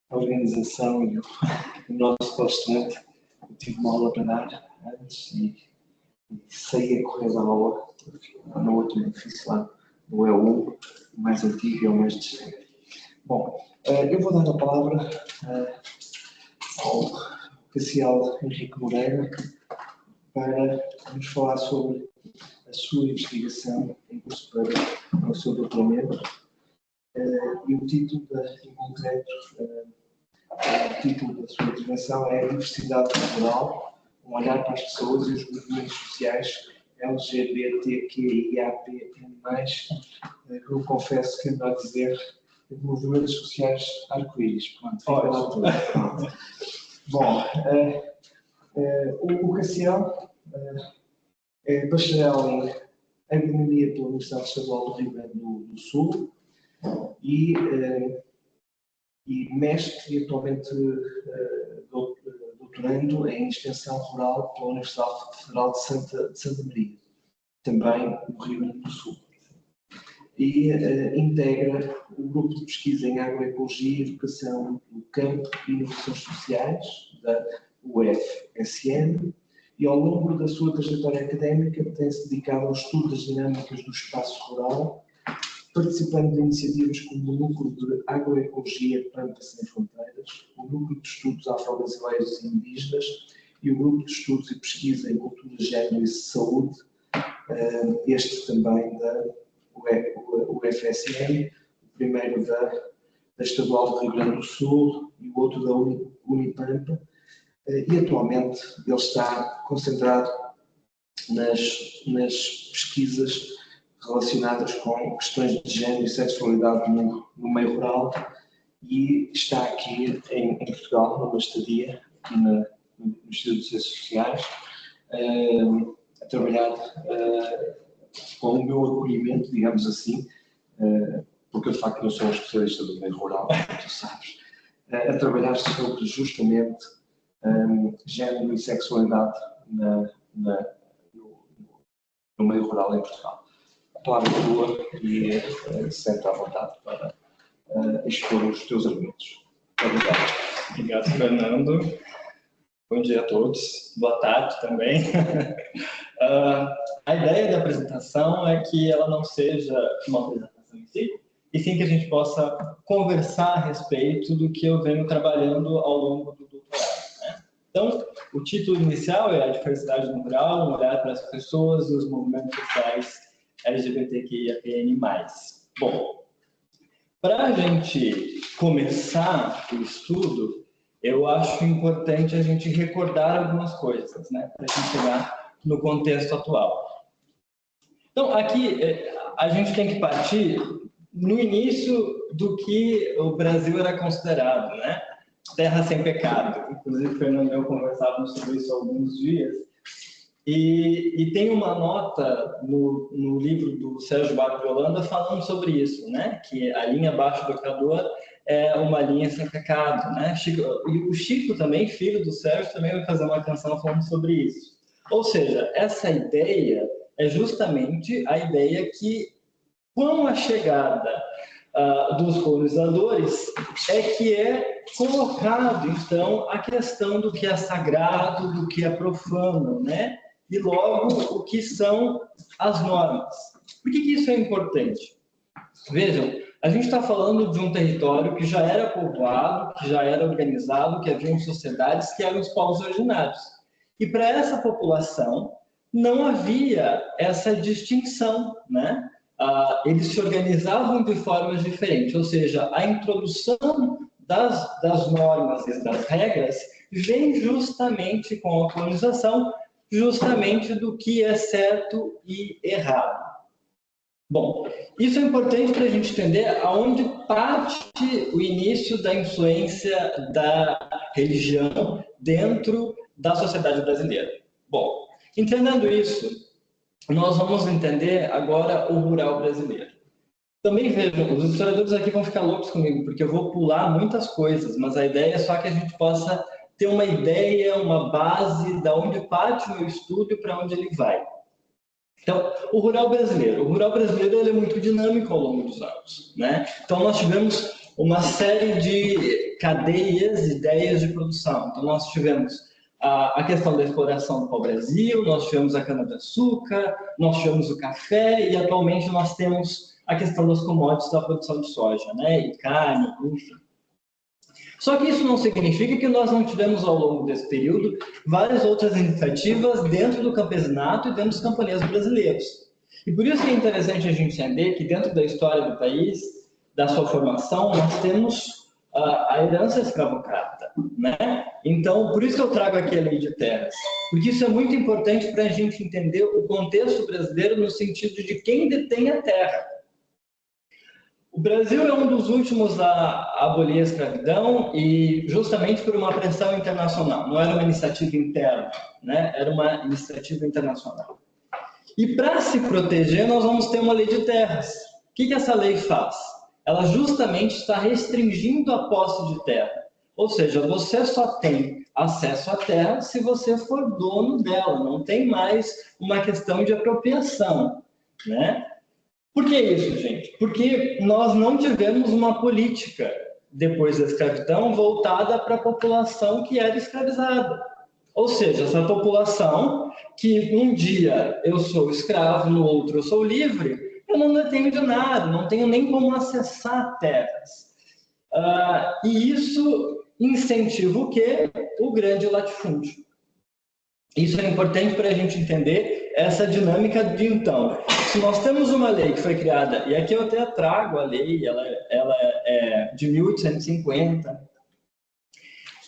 a organização e o nosso palestrante. Eu tive uma aula para dar antes e saí a correr da aula, no outro edifício lá, no EU, o mais antigo e o mais distante. Bom, eu vou dar a palavra ao Cassiel Henrique Moreira para nos falar sobre a sua investigação em curso para o seu doutoramento. E o título, em concreto, o título da sua intervenção é Diversidade Cultural, um olhar para as pessoas e os movimentos sociais LGBTQIAPN+, eu confesso que ando a dizer movimentos sociais arco-íris. Pronto, fica lá tudo. Bom, o Cassiel é bacharel em Agronomia pela Universidade Estadual do Rio Grande do Sul e mestre e atualmente doutorando em Extensão Rural pela Universidade Federal de Santa Maria, também no Rio Grande do Sul. E integra o grupo de pesquisa em agroecologia, educação no campo e inovações sociais da UFSM, e ao longo da sua trajetória académica tem-se dedicado ao estudo das dinâmicas do espaço rural, participando de iniciativas como o Núcleo de Agroecologia Pampa Sem Fronteiras, o Núcleo de Estudos Afro-Brasileiros e Indígenas e o Grupo de Estudos e Pesquisa em Cultura, Género e Saúde, este também da UFSM, o primeiro da Estadual do Rio Grande do Sul e o outro da Unipampa, e atualmente ele está concentrado nas pesquisas relacionadas com questões de género e sexualidade no meio rural e está aqui em Portugal, numa estadia, aqui no Instituto de Ciências Sociais, a trabalhar com o meu acolhimento, digamos assim, porque eu de facto não sou um especialista do meio rural, tu sabes, a trabalhar sobre justamente género e sexualidade no meio rural em Portugal. A palavra é tua e sente à vontade para expor os teus argumentos. Obrigado. Obrigado, Fernando. Bom dia a todos. Boa tarde também. A ideia da apresentação é que ela não seja uma apresentação em si, e sim que a gente possa conversar a respeito do que eu venho trabalhando ao longo do doutorado, né? Então, o título inicial é A Diversidade no Rural, um olhar para as pessoas e os movimentos sociais LGBTQIAPN+. Bom, para a gente começar o estudo, eu acho importante a gente recordar algumas coisas, né, para a gente chegar no contexto atual. Então, aqui a gente tem que partir no início do que o Brasil era considerado, né? Terra sem pecado. Inclusive, o Fernando e eu conversávamos sobre isso há alguns dias. E tem uma nota no livro do Sérgio Buarque de Holanda falando sobre isso, né? Que a linha abaixo do Equador é uma linha sem pecado, né? E o Chico também, filho do Sérgio, também vai fazer uma canção falando sobre isso. Ou seja, essa ideia é justamente a ideia que, com a chegada dos colonizadores, é colocado, então, a questão do que é sagrado, do que é profano, né? E logo, o que são as normas. Por que isso é importante? Vejam, a gente está falando de um território que já era povoado, que já era organizado, que haviam sociedades que eram os povos originários. E para essa população, não havia essa distinção, né? Eles se organizavam de formas diferentes, ou seja, a introdução das normas e das regras vem justamente com a colonização, justamente do que é certo e errado. Bom, isso é importante para a gente entender aonde parte o início da influência da religião dentro da sociedade brasileira. Bom, entendendo isso, nós vamos entender agora o rural brasileiro. Também vejam, os historiadores aqui vão ficar loucos comigo, porque eu vou pular muitas coisas, mas a ideia é só que a gente possa ter uma ideia, uma base de onde parte o meu estudo e para onde ele vai. Então, o rural brasileiro ele é muito dinâmico ao longo dos anos, né? Então, nós tivemos uma série de cadeias, ideias de produção. Então, nós tivemos a questão da exploração do pau-brasil, nós tivemos a cana-de-açúcar, nós tivemos o café, e atualmente nós temos a questão das commodities da produção de soja, né? E carne, enfim. Só que isso não significa que nós não tivemos, ao longo desse período, várias outras iniciativas dentro do campesinato e dentro dos camponeses brasileiros. E por isso que é interessante a gente entender que dentro da história do país, da sua formação, nós temos a herança escravocrata, né? Então, por isso que eu trago aqui a Lei de Terras, porque isso é muito importante para a gente entender o contexto brasileiro no sentido de quem detém a terra. O Brasil é um dos últimos a abolir a escravidão, e justamente por uma pressão internacional. Não era uma iniciativa interna, né? Era uma iniciativa internacional. E para se proteger, nós vamos ter uma lei de terras. O que essa lei faz? Ela justamente está restringindo a posse de terra. Ou seja, você só tem acesso à terra se você for dono dela. Não tem mais uma questão de apropriação, né? Por que isso, gente? Porque nós não tivemos uma política, depois da escravidão, voltada para a população que era escravizada. Ou seja, essa população que um dia eu sou escravo, no outro eu sou livre, eu não detenho de nada, não tenho nem como acessar terras. E isso incentiva o quê? O grande latifúndio. Isso é importante para a gente entender essa dinâmica de, então, se nós temos uma lei que foi criada, e aqui eu até trago a lei, ela é de 1850,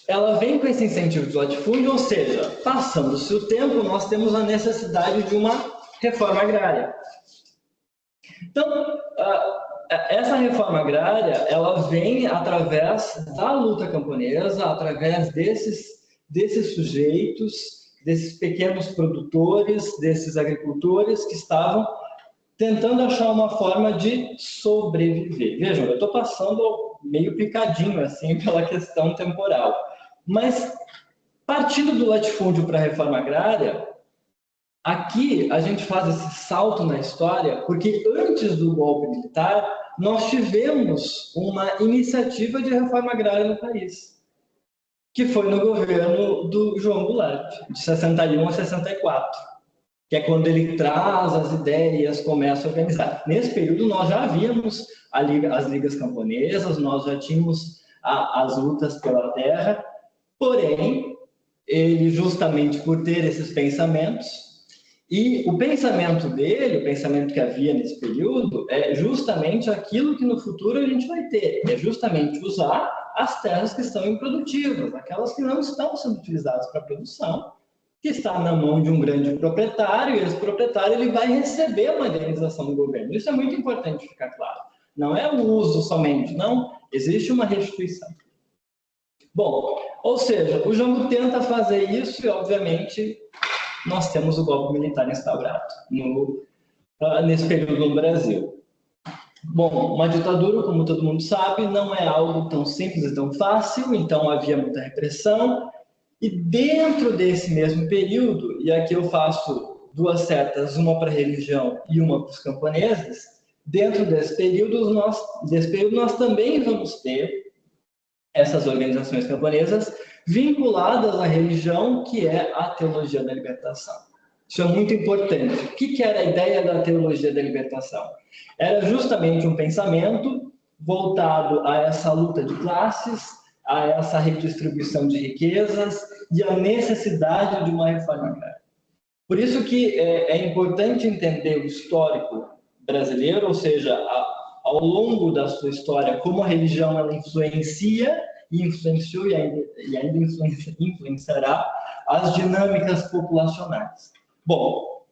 ela vem com esse incentivo de latifúndio, ou seja, passando-se o tempo, nós temos a necessidade de uma reforma agrária. Então, essa reforma agrária, ela vem através da luta camponesa, através desses sujeitos, desses pequenos produtores, desses agricultores que estavam tentando achar uma forma de sobreviver. Vejam, eu estou passando meio picadinho assim pela questão temporal, mas partindo do latifúndio para a reforma agrária, aqui a gente faz esse salto na história porque antes do golpe militar nós tivemos uma iniciativa de reforma agrária no país, que foi no governo do João Goulart, de 61 a 64, que é quando ele traz as ideias, começa a organizar. Nesse período, nós já havíamos as ligas camponesas, nós já tínhamos as lutas pela terra, porém, ele, justamente por ter esses pensamentos, e o pensamento dele, o pensamento que havia nesse período, é justamente aquilo que no futuro a gente vai ter, é justamente usar as terras que estão improdutivas, aquelas que não estão sendo utilizadas para a produção, que está na mão de um grande proprietário, e esse proprietário ele vai receber uma indenização do governo. Isso é muito importante ficar claro. Não é o uso somente, não, existe uma restituição. Bom, ou seja, o Jango tenta fazer isso e, obviamente, nós temos o golpe militar instaurado nesse período no Brasil. Bom, uma ditadura, como todo mundo sabe, não é algo tão simples e tão fácil, então havia muita repressão, e dentro desse mesmo período, e aqui eu faço duas setas, uma para a religião e uma para os camponeses, dentro desse período nós também vamos ter essas organizações camponesas vinculadas à religião, que é a teologia da libertação. Isso é muito importante. O que era a ideia da teologia da libertação? Era justamente um pensamento voltado a essa luta de classes, a essa redistribuição de riquezas e a necessidade de uma reforma agrária. Por isso que é importante entender o histórico brasileiro, ou seja, ao longo da sua história, como a religião ela influencia e influenciou e ainda influenciará as dinâmicas populacionais. Bom,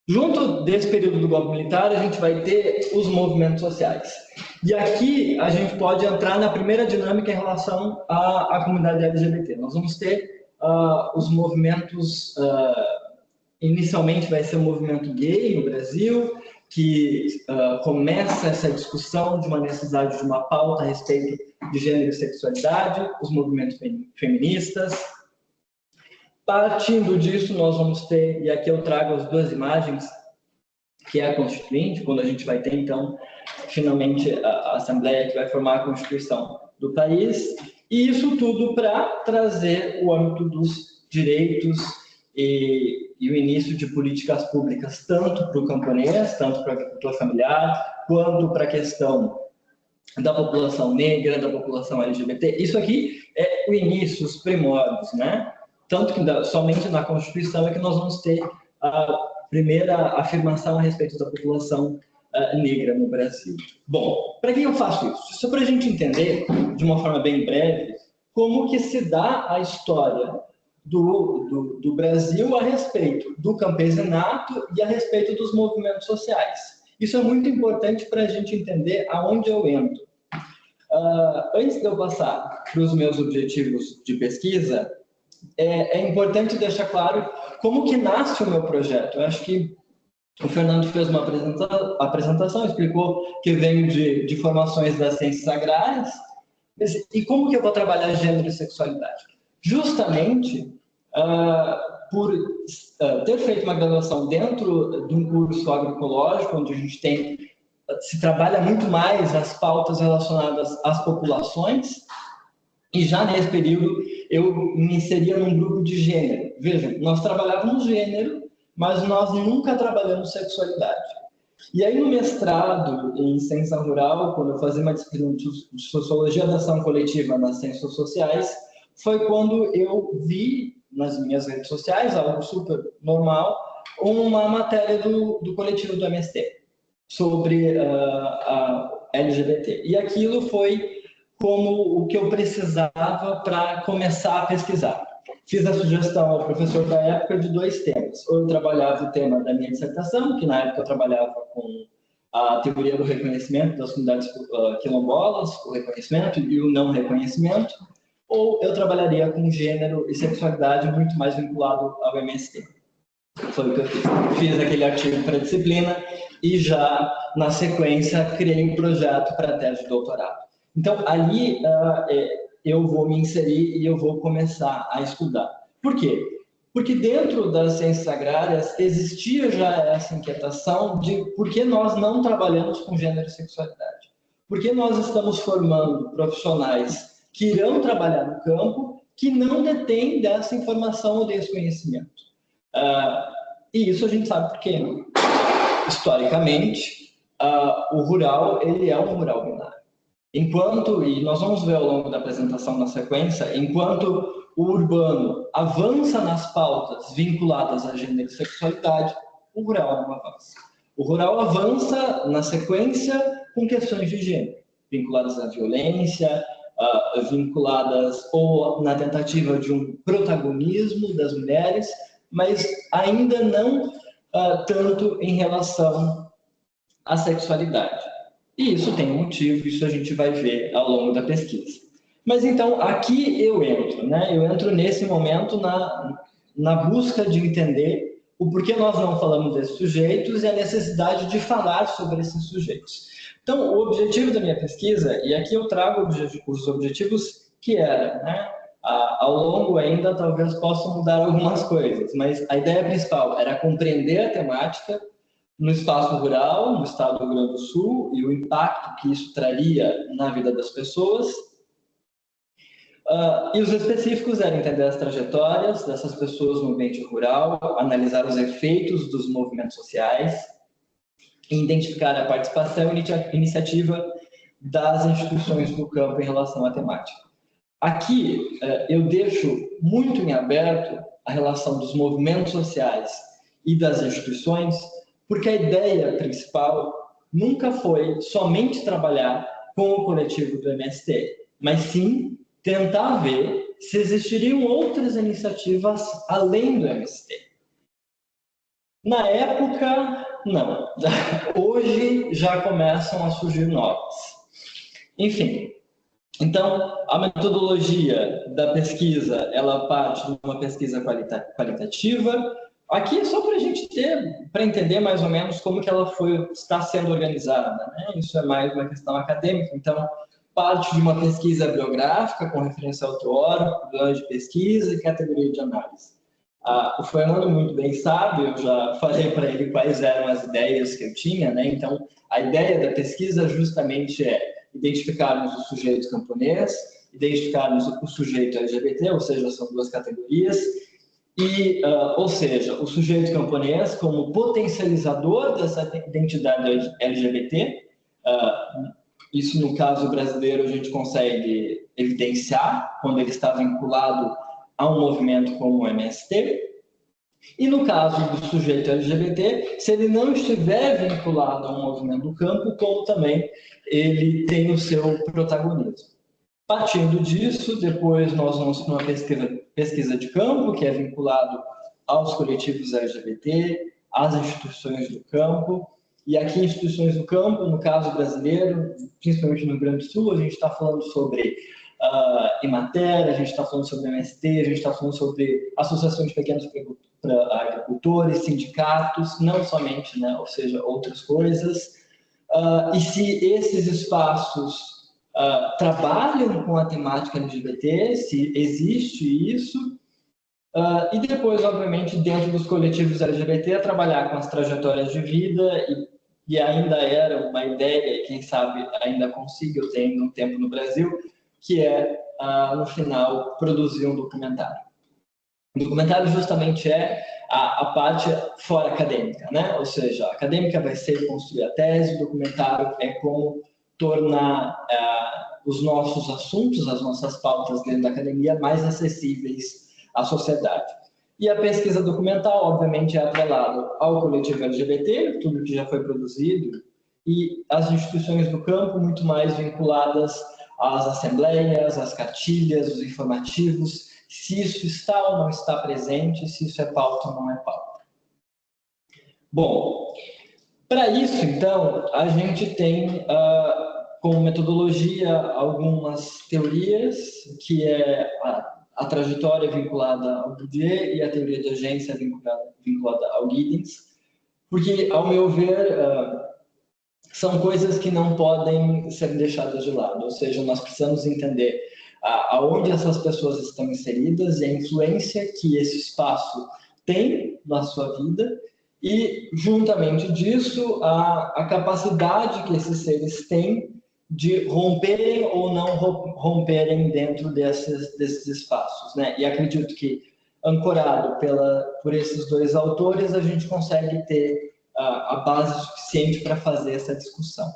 junto desse período do golpe militar, a gente vai ter os movimentos sociais. E aqui a gente pode entrar na primeira dinâmica em relação à comunidade LGBT. Nós vamos ter os movimentos, inicialmente vai ser o movimento gay no Brasil, que começa essa discussão de uma necessidade de uma pauta a respeito de gênero e sexualidade, os movimentos feministas. Partindo disso, nós vamos ter, e aqui eu trago as duas imagens, que é a Constituinte, quando a gente vai ter, então, finalmente a Assembleia que vai formar a Constituição do país, e isso tudo para trazer o âmbito dos direitos e o início de políticas públicas, tanto para o camponês, tanto para o agricultor familiar, quanto para a questão da população negra, da população LGBT. Isso aqui é o início, os primórdios, né? Tanto que somente na Constituição é que nós vamos ter a primeira afirmação a respeito da população negra no Brasil. Bom, para que eu faço isso? Só para a gente entender, de uma forma bem breve, como que se dá a história do Brasil a respeito do campesinato e a respeito dos movimentos sociais. Isso é muito importante para a gente entender aonde eu entro. Antes de eu passar para os meus objetivos de pesquisa, é importante deixar claro como que nasce o meu projeto. Eu acho que o Fernando fez uma apresentação, explicou que venho de formações das ciências agrárias, e como que eu vou trabalhar gênero e sexualidade? Justamente por ter feito uma graduação dentro de um curso agroecológico, onde a gente se trabalha muito mais as pautas relacionadas às populações, e já nesse período eu me inseria num grupo de gênero. Vejam, nós trabalhávamos gênero, mas nós nunca trabalhamos sexualidade. E aí no mestrado em ciência rural, quando eu fazia uma disciplina de sociologia da ação coletiva nas ciências sociais, foi quando eu vi nas minhas redes sociais, algo super normal, uma matéria do coletivo do MST sobre a LGBT. E aquilo foi como o que eu precisava para começar a pesquisar. Fiz a sugestão ao professor da época de 2 temas. Ou eu trabalhava o tema da minha dissertação, que na época eu trabalhava com a teoria do reconhecimento das comunidades quilombolas, o reconhecimento e o não reconhecimento, ou eu trabalharia com gênero e sexualidade muito mais vinculado ao MST. Foi o que eu fiz. Fiz aquele artigo para a disciplina e já, na sequência, criei um projeto para a tese de doutorado. Então, ali eu vou me inserir e eu vou começar a estudar. Por quê? Porque dentro das ciências agrárias existia já essa inquietação de por que nós não trabalhamos com gênero e sexualidade. Por que nós estamos formando profissionais que irão trabalhar no campo que não detêm dessa informação ou desse conhecimento. E isso a gente sabe por quê. Historicamente, o rural ele é um rural binário. Enquanto, e nós vamos ver ao longo da apresentação na sequência, enquanto o urbano avança nas pautas vinculadas a gênero e sexualidade, o rural não avança. O rural avança na sequência com questões de gênero, vinculadas à violência, vinculadas ou na tentativa de um protagonismo das mulheres, mas ainda não tanto em relação à sexualidade. E isso tem um motivo, isso a gente vai ver ao longo da pesquisa. Mas então, aqui eu entro, né? Eu entro nesse momento na busca de entender o porquê nós não falamos desses sujeitos e a necessidade de falar sobre esses sujeitos. Então, o objetivo da minha pesquisa, e aqui eu trago os objetivos que eram, né? Ao longo ainda talvez possam mudar algumas coisas, mas a ideia principal era compreender a temática no espaço rural, no estado do Rio Grande do Sul, e o impacto que isso traria na vida das pessoas. E os específicos eram entender as trajetórias dessas pessoas no ambiente rural, analisar os efeitos dos movimentos sociais, e identificar a participação e iniciativa das instituições no campo em relação à temática. Aqui, eu deixo muito em aberto a relação dos movimentos sociais e das instituições, porque a ideia principal nunca foi somente trabalhar com o coletivo do MST, mas sim tentar ver se existiriam outras iniciativas além do MST. Na época, não. Hoje já começam a surgir novas. Enfim, então, a metodologia da pesquisa, ela parte de uma pesquisa qualitativa. Aqui é só para a gente para entender mais ou menos como que ela está sendo organizada, né? Isso é mais uma questão acadêmica. Então, parte de uma pesquisa biográfica com referência ao teórico, plano de pesquisa e categoria de análise. O Fernando muito bem sabe, eu já falei para ele quais eram as ideias que eu tinha, né? Então, A ideia da pesquisa justamente é identificarmos o sujeito camponês, identificarmos o sujeito LGBT, ou seja, são duas categorias, e, ou seja, o sujeito camponês como potencializador dessa identidade LGBT. Isso, no caso brasileiro, a gente consegue evidenciar quando ele está vinculado a um movimento como o MST. E no caso do sujeito LGBT, se ele não estiver vinculado a um movimento do campo, como também ele tem o seu protagonismo. Partindo disso, depois nós vamos para uma pesquisa de campo, que é vinculado aos coletivos LGBT, às instituições do campo. E aqui, instituições do campo, no caso brasileiro, principalmente no Rio Grande do Sul, a gente está falando sobre Emater, a gente está falando sobre MST, a gente está falando sobre associações de pequenos agricultores, sindicatos, não somente, né, ou seja, outras coisas. E se esses espaços trabalham com a temática LGBT, se existe isso, e depois, obviamente, dentro dos coletivos LGBT, trabalhar com as trajetórias de vida, e ainda era uma ideia, quem sabe ainda consiga, eu tenho um tempo no Brasil, que é, no final, produzir um documentário. O documentário justamente é a parte fora acadêmica, né? Ou seja, a acadêmica vai ser construir a tese, o documentário é como tornar os nossos assuntos, as nossas pautas dentro da academia mais acessíveis à sociedade. E a pesquisa documental, obviamente, é atrelada ao coletivo LGBT, tudo que já foi produzido, e as instituições do campo muito mais vinculadas às assembleias, às cartilhas, os informativos, se isso está ou não está presente, se isso é pauta ou não é pauta. Bom, para isso, então, a gente tem como metodologia algumas teorias, que é a trajetória vinculada ao Bourdieu e a teoria de agência vinculada ao Giddens, porque, ao meu ver, são coisas que não podem ser deixadas de lado, ou seja, nós precisamos entender aonde essas pessoas estão inseridas e a influência que esse espaço tem na sua vida e, juntamente disso, a capacidade que esses seres têm de romperem ou não romperem dentro desses espaços, né? E acredito que, ancorado por esses dois autores, a gente consegue ter a base suficiente para fazer essa discussão.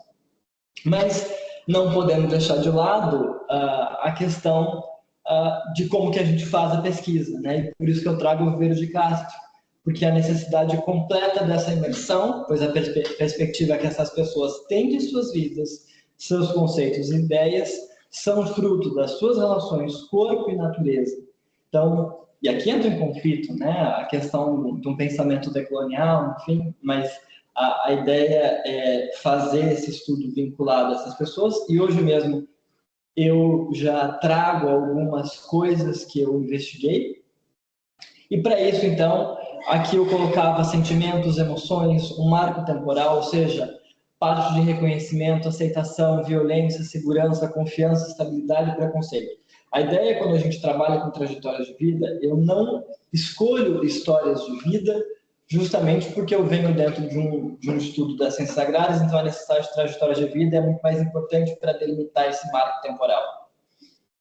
Mas não podemos deixar de lado a questão de como que a gente faz a pesquisa, né? E por isso que eu trago o Vieira de Castro, porque a necessidade completa dessa imersão, pois a perspectiva que essas pessoas têm de suas vidas, seus conceitos e ideias, são fruto das suas relações corpo e natureza. Então, e aqui entra em conflito, né, a questão de um pensamento decolonial, enfim, mas a ideia é fazer esse estudo vinculado a essas pessoas, e hoje mesmo eu já trago algumas coisas que eu investiguei, e para isso, então, aqui eu colocava sentimentos, emoções, um marco temporal, ou seja, parte de reconhecimento, aceitação, violência, segurança, confiança, estabilidade e preconceito. A ideia é, quando a gente trabalha com trajetórias de vida, eu não escolho histórias de vida justamente porque eu venho dentro de um estudo das ciências agrárias, então a necessidade de trajetórias de vida é muito mais importante para delimitar esse marco temporal.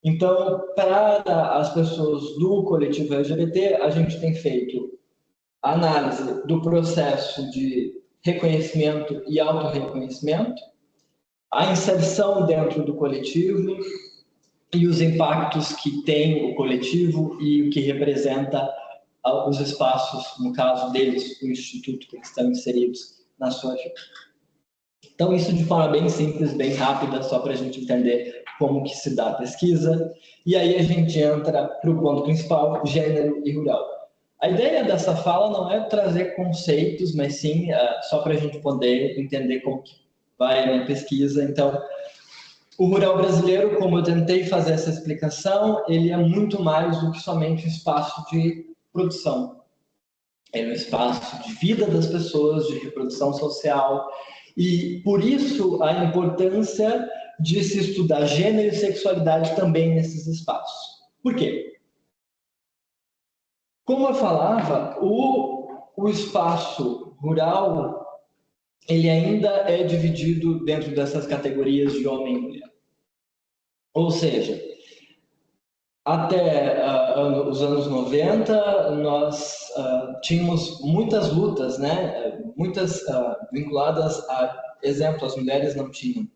Então, para as pessoas do coletivo LGBT, a gente tem feito análise do processo de reconhecimento e autorreconhecimento, a inserção dentro do coletivo e os impactos que tem o coletivo e o que representa os espaços, no caso deles, o instituto que estão inseridos na sua vida. Então, isso de forma bem simples, bem rápida, só para a gente entender como que se dá a pesquisa. E aí a gente entra para o ponto principal, gênero e rural. A ideia dessa fala não é trazer conceitos, mas sim só para a gente poder entender como que vai a minha pesquisa. Então, o rural brasileiro, como eu tentei fazer essa explicação, ele é muito mais do que somente um espaço de produção. É um espaço de vida das pessoas, de reprodução social, e por isso a importância de se estudar gênero e sexualidade também nesses espaços. Por quê? Como eu falava, o espaço rural, ele ainda é dividido dentro dessas categorias de homem e mulher. Ou seja, até os anos 90, nós tínhamos muitas lutas, né? Muitas vinculadas a, exemplo, as mulheres não tinham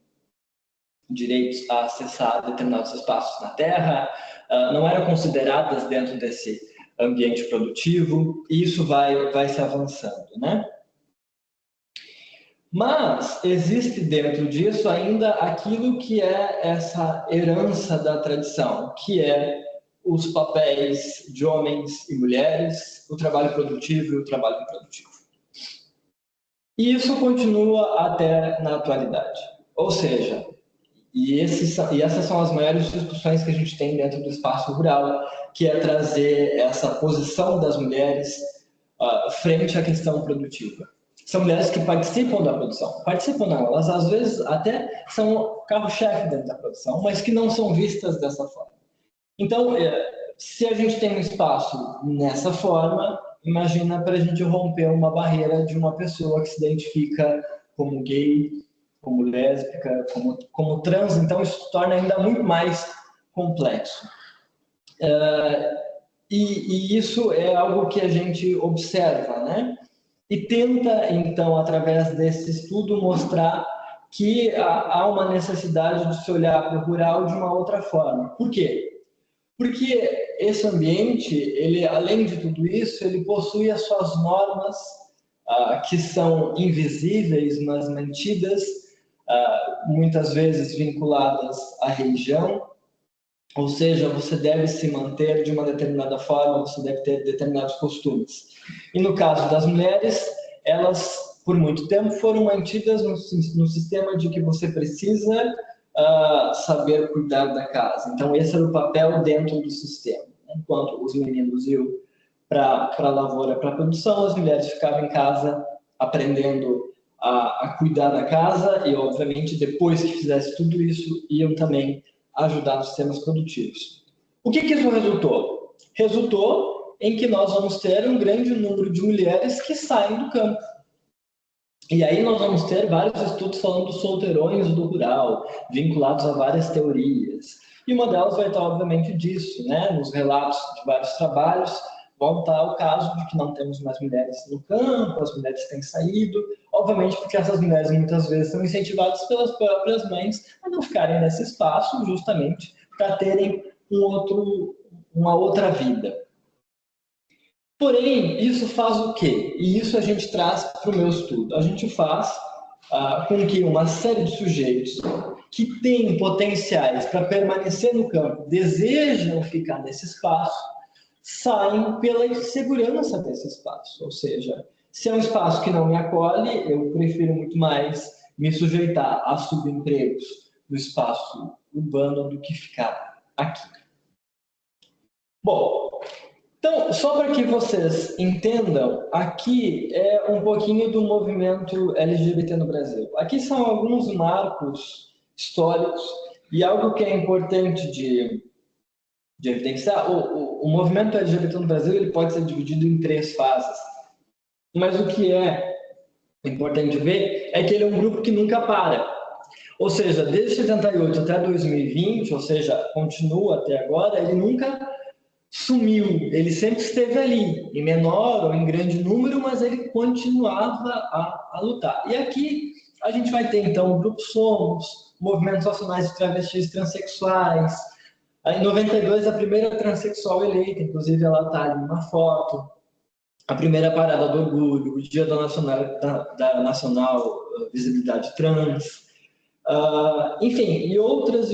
direitos a acessar determinados espaços na Terra, não eram consideradas dentro desse ambiente produtivo, e isso vai se avançando, né? Mas existe dentro disso ainda aquilo que é essa herança da tradição, que é os papéis de homens e mulheres, o trabalho produtivo e o trabalho improdutivo. E isso continua até na atualidade. Ou seja, e essas são as maiores discussões que a gente tem dentro do espaço rural, que é trazer essa posição das mulheres frente à questão produtiva. São mulheres que participam da produção. Participam não, elas às vezes até são carro-chefe dentro da produção, mas que não são vistas dessa forma. Então, se a gente tem um espaço nessa forma, imagina para a gente romper uma barreira de uma pessoa que se identifica como gay, como lésbica, como trans, então isso se torna ainda muito mais complexo. E isso é algo que a gente observa, né? E tenta, então, através desse estudo, mostrar que há uma necessidade de se olhar para o rural de uma outra forma. Por quê? Porque esse ambiente, ele, além de tudo isso, ele possui as suas normas que são invisíveis, mas mantidas, muitas vezes vinculadas à religião, ou seja, você deve se manter de uma determinada forma, você deve ter determinados costumes. E no caso das mulheres, elas, por muito tempo, foram mantidas no sistema de que você precisa saber cuidar da casa. Então, esse era o papel dentro do sistema. Enquanto os meninos iam para a lavoura, para a produção, as mulheres ficavam em casa aprendendo a cuidar da casa e, obviamente, depois que fizesse tudo isso, iam também ajudar nos sistemas produtivos. O que isso resultou? Resultou em que nós vamos ter um grande número de mulheres que saem do campo. E aí nós vamos ter vários estudos falando dos solteirões do rural, vinculados a várias teorias. E uma delas vai estar, obviamente, disso, né? Nos relatos de vários trabalhos, vão estar o caso de que não temos mais mulheres no campo, as mulheres têm saído, obviamente porque essas mulheres muitas vezes são incentivadas pelas próprias mães a não ficarem nesse espaço, justamente para terem uma outra vida. Porém, isso faz o quê? E isso a gente traz para o meu estudo. A gente faz com que uma série de sujeitos que têm potenciais para permanecer no campo, desejam ficar nesse espaço, saem pela insegurança desse espaço. Ou seja, se é um espaço que não me acolhe, eu prefiro muito mais me sujeitar a subempregos do espaço urbano do que ficar aqui. Bom, então, só para que vocês entendam, aqui é um pouquinho do movimento LGBT no Brasil. Aqui são alguns marcos históricos e algo que é importante de evidenciar. O movimento LGBT no Brasil ele pode ser dividido em 3 fases. Mas o que é importante ver é que ele é um grupo que nunca para. Ou seja, desde 78 até 2020, ou seja, continua até agora, ele nunca sumiu, ele sempre esteve ali, em menor ou em grande número, mas ele continuava a lutar. E aqui a gente vai ter, então, o Grupo Somos, movimentos nacionais de travestis e transexuais. Em 92, a primeira transexual eleita, inclusive ela está ali numa foto. A primeira parada do orgulho, o Dia da Nacional Visibilidade Trans. Enfim, e outras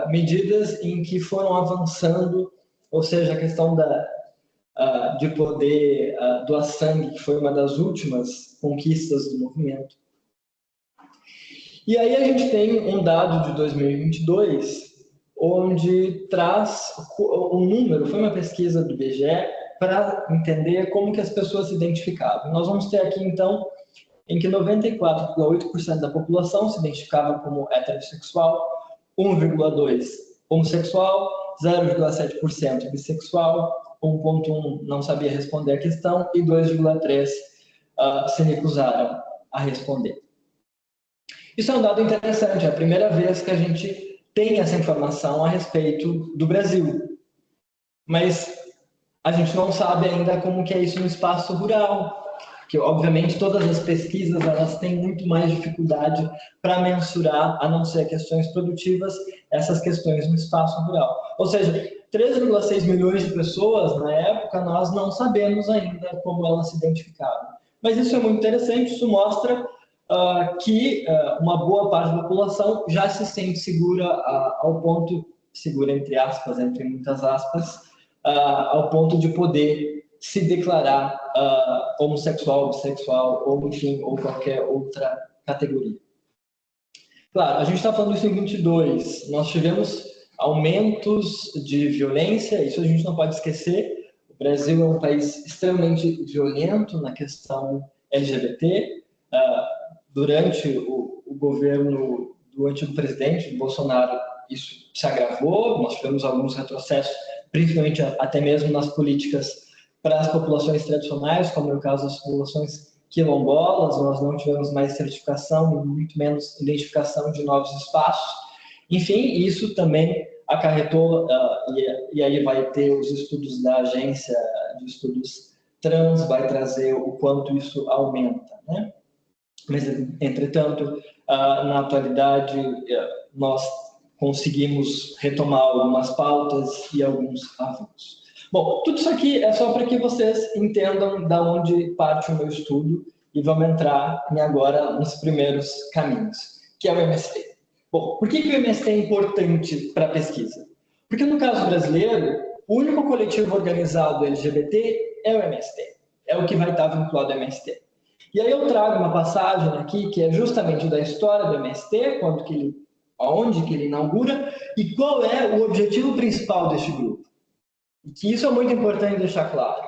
medidas em que foram avançando, ou seja, a questão de poder doar sangue, que foi uma das últimas conquistas do movimento. E aí a gente tem um dado de 2022, onde traz um número, foi uma pesquisa do IBGE, para entender como que as pessoas se identificavam. Nós vamos ter aqui, então, em que 94,8% da população se identificava como heterossexual, 1,2% homossexual, 0,7% bissexual, 1,1% não sabia responder a questão e 2,3% se recusaram a responder. Isso é um dado interessante, é a primeira vez que a gente tem essa informação a respeito do Brasil. Mas a gente não sabe ainda como que é isso no espaço rural, que obviamente todas as pesquisas elas têm muito mais dificuldade para mensurar, a não ser questões produtivas, essas questões no espaço rural. Ou seja, 3,6 milhões de pessoas na época, nós não sabemos ainda como elas se identificaram. Mas isso é muito interessante, isso mostra que uma boa parte da população já se sente segura ao ponto, segura entre aspas, entre muitas aspas, ao ponto de poder se declarar homossexual, bissexual, ou enfim, ou qualquer outra categoria. Claro, a gente está falando isso em 22, nós tivemos aumentos de violência, isso a gente não pode esquecer. O Brasil é um país extremamente violento na questão LGBT. Durante o governo do antigo presidente, Bolsonaro, isso se agravou, nós tivemos alguns retrocessos, principalmente até mesmo nas políticas para as populações tradicionais, como no caso das populações quilombolas, nós não tivemos mais certificação, muito menos identificação de novos espaços. Enfim, isso também acarretou, e aí vai ter os estudos da Agência de Estudos Trans, vai trazer o quanto isso aumenta, né? Mas, entretanto, na atualidade, nós conseguimos retomar algumas pautas e alguns avanços. Bom, tudo isso aqui é só para que vocês entendam de onde parte o meu estudo e vamos entrar agora nos primeiros caminhos, que é o MST. Bom, por que o MST é importante para a pesquisa? Porque no caso brasileiro, o único coletivo organizado LGBT é o MST, é o que vai estar vinculado ao MST. E aí eu trago uma passagem aqui que é justamente da história do MST, aonde que ele inaugura e qual é o objetivo principal deste grupo. E que isso é muito importante deixar claro.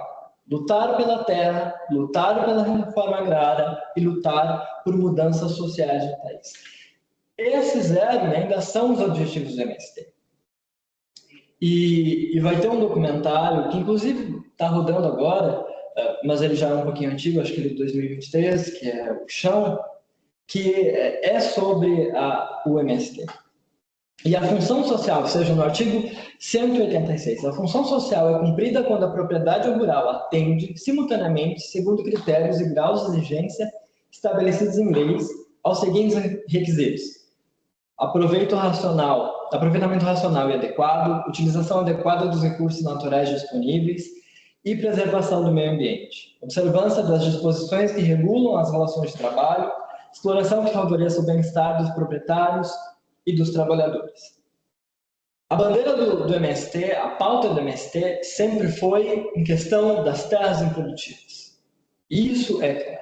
Lutar pela terra, lutar pela reforma agrária e lutar por mudanças sociais no país. Esses ainda são os objetivos do MST. E vai ter um documentário que, inclusive, está rodando agora, mas ele já é um pouquinho antigo, acho que ele é de 2023, que é o Chão, que é sobre o MST. E a função social, ou seja, no artigo 186, a função social é cumprida quando a propriedade rural atende, simultaneamente, segundo critérios e graus de exigência estabelecidos em leis, aos seguintes requisitos: aproveitamento racional e adequado, utilização adequada dos recursos naturais disponíveis e preservação do meio ambiente, observância das disposições que regulam as relações de trabalho, exploração que favoreça o bem-estar dos proprietários e dos trabalhadores. A bandeira do MST, a pauta do MST, sempre foi em questão das terras improdutivas. Isso é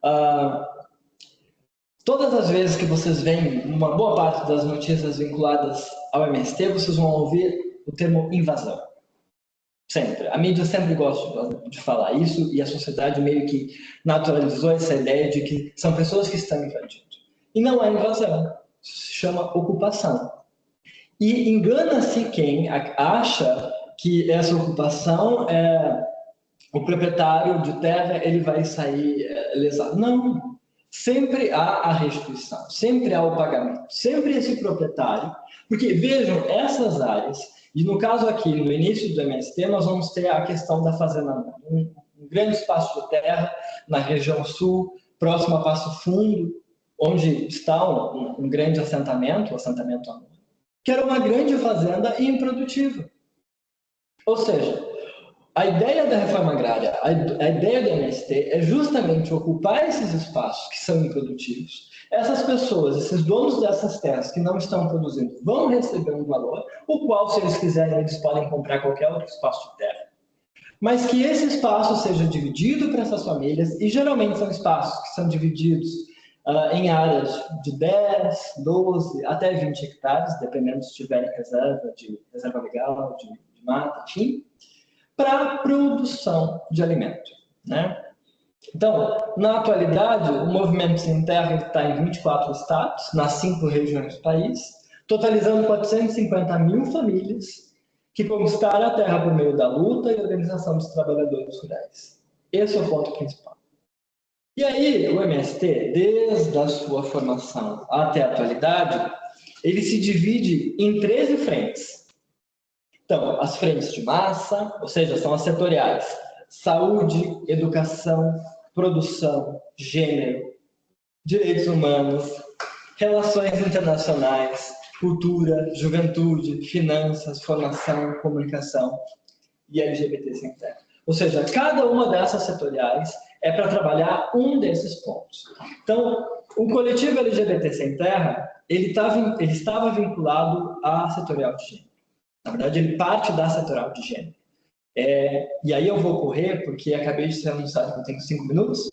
claro. Todas as vezes que vocês veem uma boa parte das notícias vinculadas ao MST, vocês vão ouvir o termo invasão. Sempre. A mídia sempre gosta de falar isso e a sociedade meio que naturalizou essa ideia de que são pessoas que estão invadindo. E não é invasão, se chama ocupação. E engana-se quem acha que essa ocupação o proprietário de terra ele vai sair lesado. Não. Sempre há a restituição, sempre há o pagamento, sempre esse proprietário. Porque, vejam, essas áreas, e no caso aqui, no início do MST, nós vamos ter a questão da Fazenda, um grande espaço de terra na região sul, próximo a Passo Fundo, onde está um grande assentamento, o assentamento Amor, que era uma grande fazenda improdutiva. Ou seja, a ideia da reforma agrária, a ideia do MST é justamente ocupar esses espaços que são improdutivos. Essas pessoas, esses donos dessas terras que não estão produzindo, vão receber um valor, o qual, se eles quiserem, eles podem comprar qualquer outro espaço de terra. Mas que esse espaço seja dividido para essas famílias, e geralmente são espaços que são divididos em áreas de 10, 12, até 20 hectares, dependendo se tiverem reserva legal, de mata, enfim, para a produção de alimento, né? Então, na atualidade, o Movimento Sem Terra está em 24 estados, nas 5 regiões do país, totalizando 450 mil famílias que conquistaram a terra por meio da luta e organização dos trabalhadores rurais. Esse é o ponto principal. E aí, o MST, desde a sua formação até a atualidade, ele se divide em 13 frentes. Então, as frentes de massa, ou seja, são as setoriais: saúde, educação, produção, gênero, direitos humanos, relações internacionais, cultura, juventude, finanças, formação, comunicação e LGBT sem terra. Ou seja, cada uma dessas setoriais é para trabalhar um desses pontos. Então, o coletivo LGBT sem terra, ele estava vinculado à setorial de gênero. Na verdade, ele parte da setorial de gênero. E aí eu vou correr, porque acabei de ser anunciado que eu tenho 5 minutos.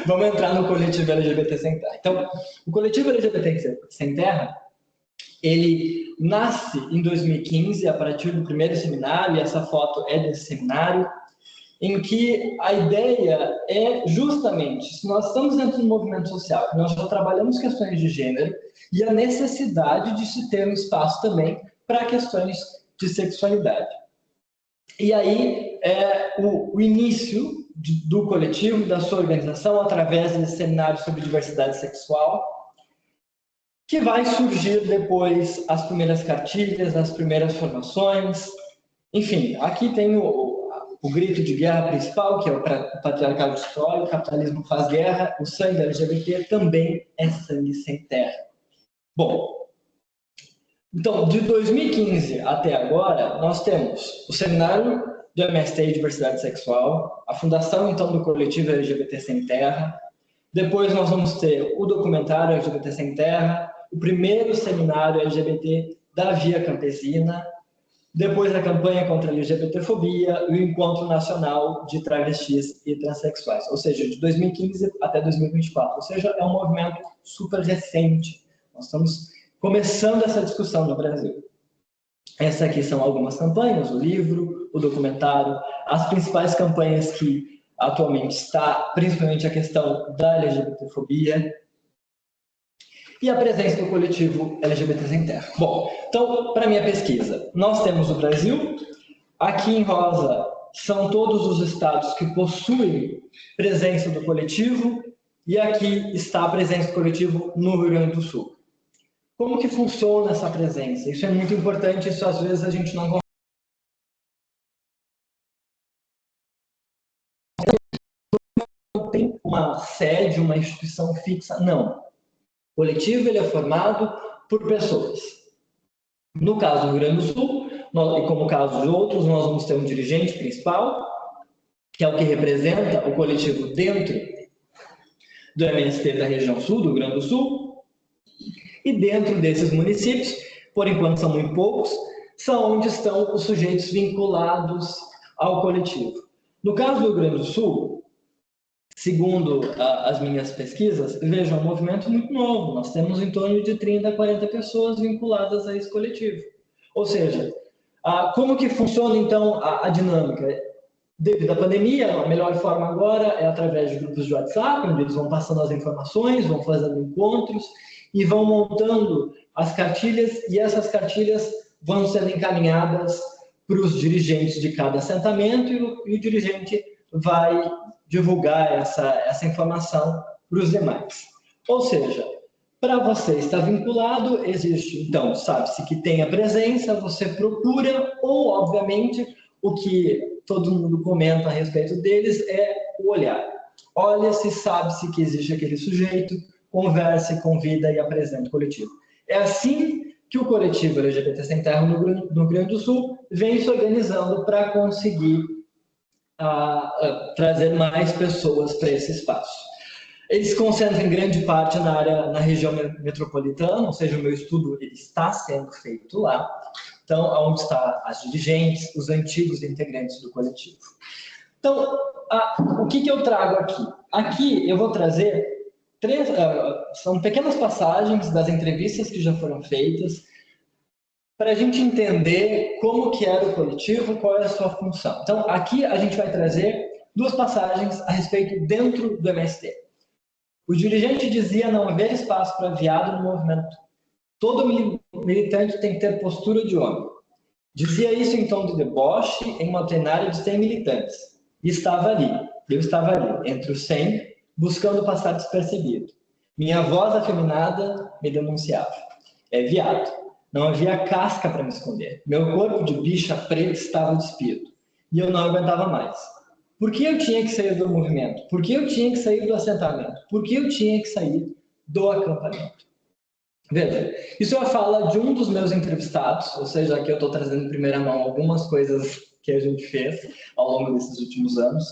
Vamos entrar no coletivo LGBT sem terra. Então, o coletivo LGBT sem terra, ele nasce em 2015, a partir do primeiro seminário, e essa foto é desse seminário, em que a ideia é justamente, se nós estamos dentro do movimento social, nós já trabalhamos questões de gênero, e a necessidade de se ter um espaço também para questões de sexualidade. E aí é o início do coletivo, da sua organização, através desse seminário sobre diversidade sexual, que vai surgir depois as primeiras cartilhas, as primeiras formações. Enfim, aqui tem o grito de guerra principal, que é o patriarcado destrói, o capitalismo faz guerra, o sangue LGBT também é sangue sem terra. Bom, então, de 2015 até agora, nós temos o seminário do MST e Diversidade Sexual, a fundação, então, do coletivo LGBT Sem Terra. Depois nós vamos ter o documentário LGBT Sem Terra, o primeiro seminário LGBT da Via Campesina, depois a campanha contra a LGBTfobia e o Encontro Nacional de Travestis e Transsexuais, ou seja, de 2015 até 2024. Ou seja, é um movimento super recente. Nós estamos começando essa discussão no Brasil. Essas aqui são algumas campanhas, o livro, o documentário, as principais campanhas que atualmente está, principalmente a questão da LGBTfobia e a presença do coletivo LGBT Sem Terra. Bom, então, para minha pesquisa, nós temos o Brasil, aqui em rosa são todos os estados que possuem presença do coletivo e aqui está a presença do coletivo no Rio Grande do Sul. Como que funciona essa presença? Isso é muito importante, isso às vezes a gente não tem uma sede, uma instituição fixa, não. O coletivo ele é formado por pessoas. No caso do Rio Grande do Sul, e como caso de outros, nós vamos ter um dirigente principal, que é o que representa o coletivo dentro do MST da região sul, do Rio Grande do Sul, e dentro desses municípios, por enquanto são muito poucos, são onde estão os sujeitos vinculados ao coletivo. No caso do Rio Grande do Sul, segundo as minhas pesquisas, vejam, é um movimento muito novo. Nós temos em torno de 30 a 40 pessoas vinculadas a esse coletivo. Ou seja, como que funciona, então, a dinâmica? Devido à pandemia, a melhor forma agora é através de grupos de WhatsApp, onde eles vão passando as informações, vão fazendo encontros e vão montando as cartilhas, e essas cartilhas vão sendo encaminhadas para os dirigentes de cada assentamento e o dirigente vai divulgar essa informação para os demais. Ou seja, para você estar vinculado, existe, então, sabe-se que tem a presença, você procura, ou, obviamente, o que todo mundo comenta a respeito deles é o olhar. Olha-se, sabe-se que existe aquele sujeito, converse, convida e apresenta o coletivo. É assim que o coletivo LGBT Sem Terra no Rio Grande do Sul vem se organizando para conseguir trazer mais pessoas para esse espaço. Eles se concentram em grande parte na região metropolitana, ou seja, o meu estudo ele está sendo feito lá. Então, onde estão as dirigentes, os antigos integrantes do coletivo. Então, o que eu trago aqui? Aqui eu vou trazer são pequenas passagens das entrevistas que já foram feitas para a gente entender como que era o coletivo, qual é a sua função. Então, aqui a gente vai trazer duas passagens a respeito dentro do MST. O dirigente dizia não haver espaço para viado no movimento. Todo militante tem que ter postura de homem. Dizia isso em tom de deboche em uma plenária de 100 militantes. E estava ali. Eu estava ali, entre os 100, buscando passar despercebido. Minha voz afeminada me denunciava. É viado. Não havia casca para me esconder. Meu corpo de bicha preta estava despido. E eu não aguentava mais. Por que eu tinha que sair do movimento? Por que eu tinha que sair do assentamento? Por que eu tinha que sair do acampamento? Veja, isso é a fala de um dos meus entrevistados, ou seja, aqui eu estou trazendo em primeira mão algumas coisas que a gente fez ao longo desses últimos anos.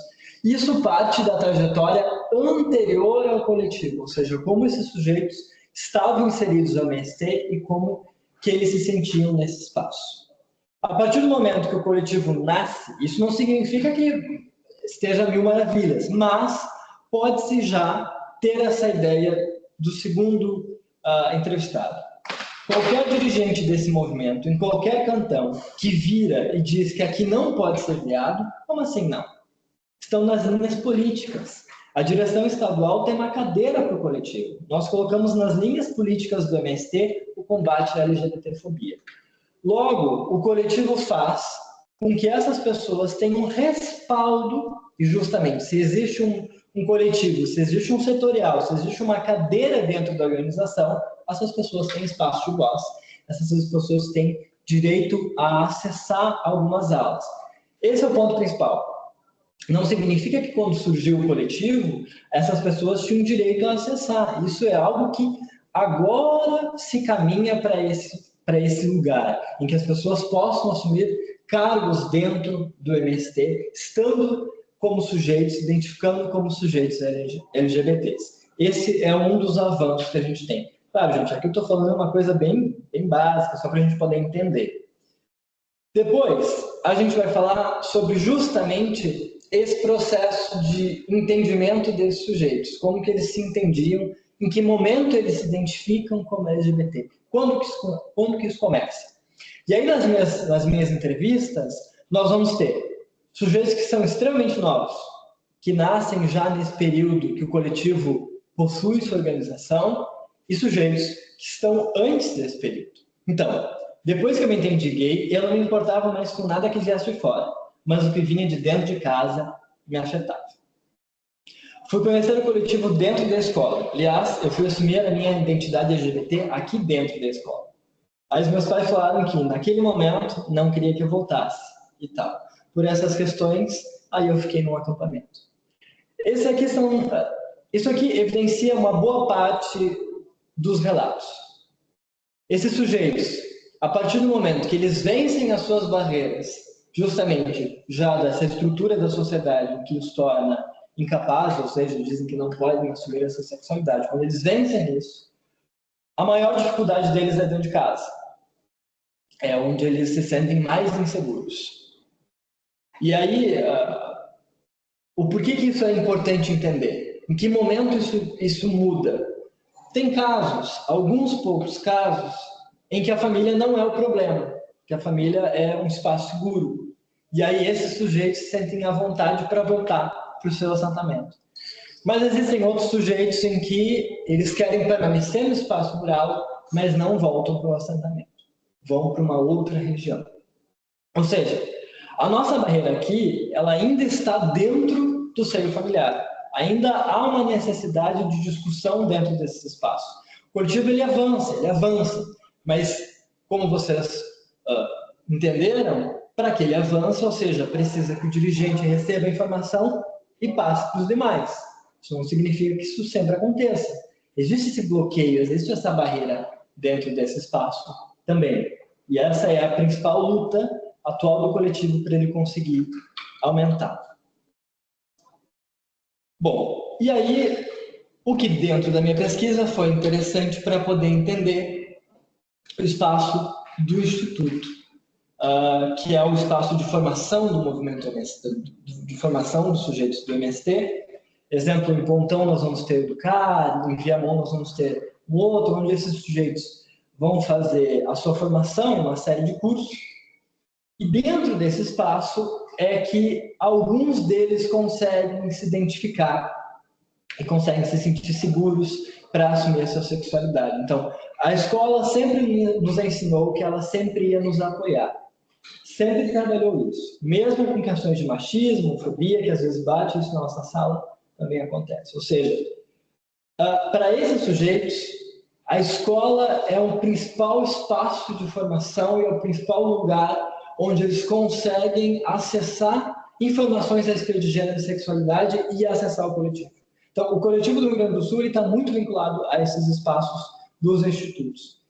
Isso parte da trajetória anterior ao coletivo, ou seja, como esses sujeitos estavam inseridos no MST e como que eles se sentiam nesse espaço. A partir do momento que o coletivo nasce, isso não significa que esteja mil maravilhas, mas pode-se já ter essa ideia do segundo entrevistado. Qualquer dirigente desse movimento, em qualquer cantão, que vira e diz que aqui não pode ser viado, como assim não? Estão nas linhas políticas. A direção estadual tem uma cadeira para o coletivo. Nós colocamos nas linhas políticas do MST o combate à LGBTfobia. Logo, o coletivo faz com que essas pessoas tenham respaldo, e justamente, se existe um coletivo, se existe um setorial, se existe uma cadeira dentro da organização, essas pessoas têm espaço de voz, essas pessoas têm direito a acessar algumas aulas. Esse é o ponto principal. Não significa que quando surgiu o coletivo, essas pessoas tinham direito a acessar. Isso é algo que agora se caminha para esse lugar, em que as pessoas possam assumir cargos dentro do MST, estando como sujeitos, se identificando como sujeitos LGBTs. Esse é um dos avanços que a gente tem. Claro, gente, aqui eu estou falando uma coisa bem básica, só para a gente poder entender. Depois, a gente vai falar sobre justamente esse processo de entendimento desses sujeitos, como que eles se entendiam, em que momento eles se identificam como LGBT, quando que isso começa. E aí, nas minhas entrevistas, nós vamos ter sujeitos que são extremamente novos, que nascem já nesse período que o coletivo possui sua organização, e sujeitos que estão antes desse período. Então, depois que eu me entendi gay, eu não me importava mais com nada que viesse de fora, mas o que vinha de dentro de casa me afetava. Fui conhecer o coletivo dentro da escola. Aliás, eu fui assumir a minha identidade LGBT aqui dentro da escola. Aí os meus pais falaram que, naquele momento, não queria que eu voltasse e tal. Por essas questões, aí eu fiquei no acampamento. Isso aqui evidencia uma boa parte dos relatos. Esses sujeitos, a partir do momento que eles vencem as suas barreiras, justamente já dessa estrutura da sociedade que os torna incapazes, ou seja, dizem que não podem assumir essa sexualidade, quando eles vencem isso, a maior dificuldade deles é dentro de casa. É onde eles se sentem mais inseguros. E aí, o porquê que isso é importante entender? Em que momento isso muda? Tem casos, alguns poucos casos, em que a família não é o problema, que a família é um espaço seguro. E aí esses sujeitos se sentem à vontade para voltar para o seu assentamento. Mas existem outros sujeitos em que eles querem permanecer no espaço rural, mas não voltam para o assentamento. Vão para uma outra região. Ou seja, a nossa barreira aqui, ela ainda está dentro do seio familiar. Ainda há uma necessidade de discussão dentro desse espaço. O coletivo, ele avança, mas, como vocês entenderam, para que ele avance, ou seja, precisa que o dirigente receba a informação e passe para os demais. Isso não significa que isso sempre aconteça. Existe esse bloqueio, existe essa barreira dentro desse espaço também. E essa é a principal luta atual do coletivo para ele conseguir aumentar. Bom, e aí, o que dentro da minha pesquisa foi interessante para poder entender o espaço do Instituto, que é o espaço de formação do movimento MST, de formação dos sujeitos do MST. Exemplo, em Pontão nós vamos ter o Educar, em Viamão nós vamos ter um outro, onde esses sujeitos vão fazer a sua formação em uma série de cursos. E dentro desse espaço é que alguns deles conseguem se identificar e conseguem se sentir seguros para assumir a sua sexualidade. Então, a escola sempre nos ensinou que ela sempre ia nos apoiar. sempre trabalhou isso. Mesmo com questões de machismo, fobia, que às vezes bate isso na nossa sala, também acontece. Ou seja, para esses sujeitos, a escola é o principal espaço de formação e é o principal lugar onde eles conseguem acessar informações a respeito de gênero e sexualidade e acessar o coletivo. Então, o coletivo do Rio Grande do Sul está muito vinculado a esses espaços dos institutos.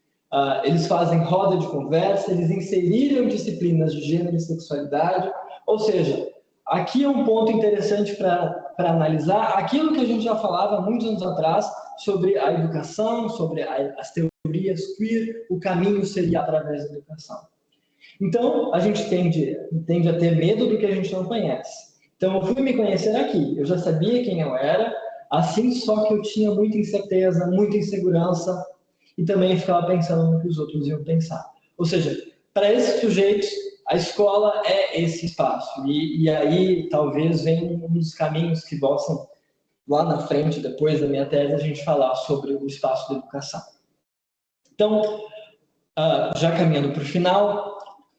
Eles fazem roda de conversa, eles inseriram disciplinas de gênero e sexualidade, ou seja, aqui é um ponto interessante para analisar aquilo que a gente já falava muitos anos atrás sobre a educação, sobre as teorias queer, o caminho seria através da educação. Então, a gente tende a ter medo do que a gente não conhece. Então, eu fui me conhecer aqui, eu já sabia quem eu era, assim, só que eu tinha muita incerteza, muita insegurança, e também ficava pensando no que os outros iam pensar. Ou seja, para esses sujeitos, a escola é esse espaço. E aí, talvez, venha um dos caminhos que possam, lá na frente, depois da minha tese, a gente falar sobre o espaço da educação. Então, já caminhando para o final,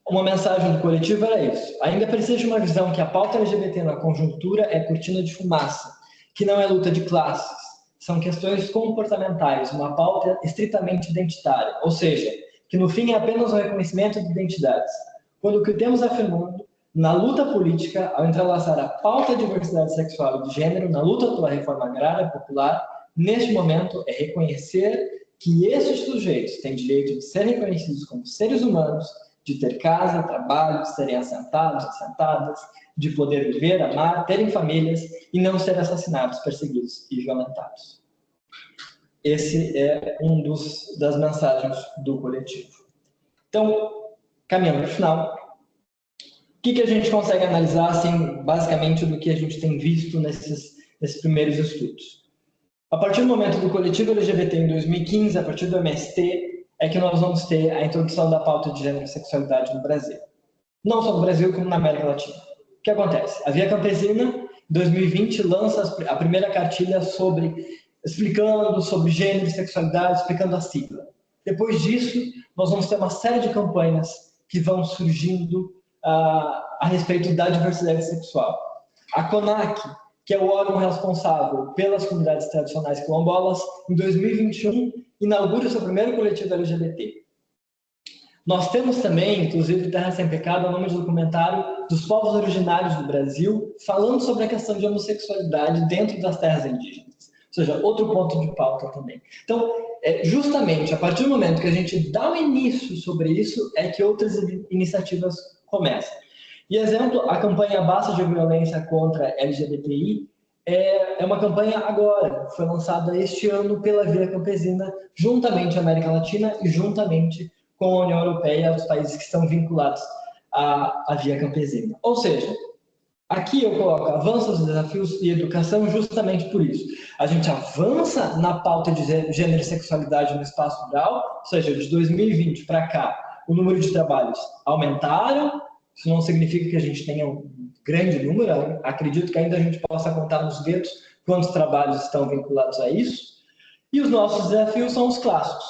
uma mensagem do coletivo era isso. Ainda precisa de uma visão que a pauta LGBT na conjuntura é cortina de fumaça, que não é luta de classes, são questões comportamentais, uma pauta estritamente identitária, ou seja, que no fim é apenas um reconhecimento de identidades. Quando o que temos afirmando, na luta política, ao entrelaçar a pauta de diversidade sexual e de gênero na luta pela reforma agrária popular, neste momento é reconhecer que esses sujeitos têm direito de serem reconhecidos como seres humanos, de ter casa, trabalho, de serem assentados, assentadas, de poder viver, amar, terem famílias e não serem assassinados, perseguidos e violentados. Esse é um das mensagens do coletivo. Então, caminhando para o final, o que a gente consegue analisar, assim, basicamente, do que a gente tem visto nesses primeiros estudos? A partir do momento do coletivo LGBT em 2015, a partir do MST, é que nós vamos ter a introdução da pauta de gênero e sexualidade no Brasil. Não só no Brasil, como na América Latina. O que acontece? A Via Campesina, em 2020, lança a primeira cartilha explicando sobre gênero e sexualidade, explicando a sigla. Depois disso, nós vamos ter uma série de campanhas que vão surgindo a respeito da diversidade sexual. A CONAC, que é o órgão responsável pelas comunidades tradicionais quilombolas, em 2021, inaugura o seu primeiro coletivo LGBT. Nós temos também, inclusive, Terra Sem Pecado, o nome de documentário dos povos originários do Brasil, falando sobre a questão de homossexualidade dentro das terras indígenas. Ou seja, outro ponto de pauta também. Então, justamente a partir do momento que a gente dá um início sobre isso, é que outras iniciativas começam. E exemplo, a campanha Basta de Violência contra LGBTI é uma campanha agora, foi lançada este ano pela Via Campesina, juntamente à América Latina e juntamente com a União Europeia, os países que estão vinculados à Via Campesina. Ou seja, aqui eu coloco avanços, desafios e educação justamente por isso. A gente avança na pauta de gênero e sexualidade no espaço rural, ou seja, de 2020 para cá, o número de trabalhos aumentaram. Isso não significa que a gente tenha um grande número, acredito que ainda a gente possa contar nos dedos quantos trabalhos estão vinculados a isso. E os nossos desafios são os clássicos.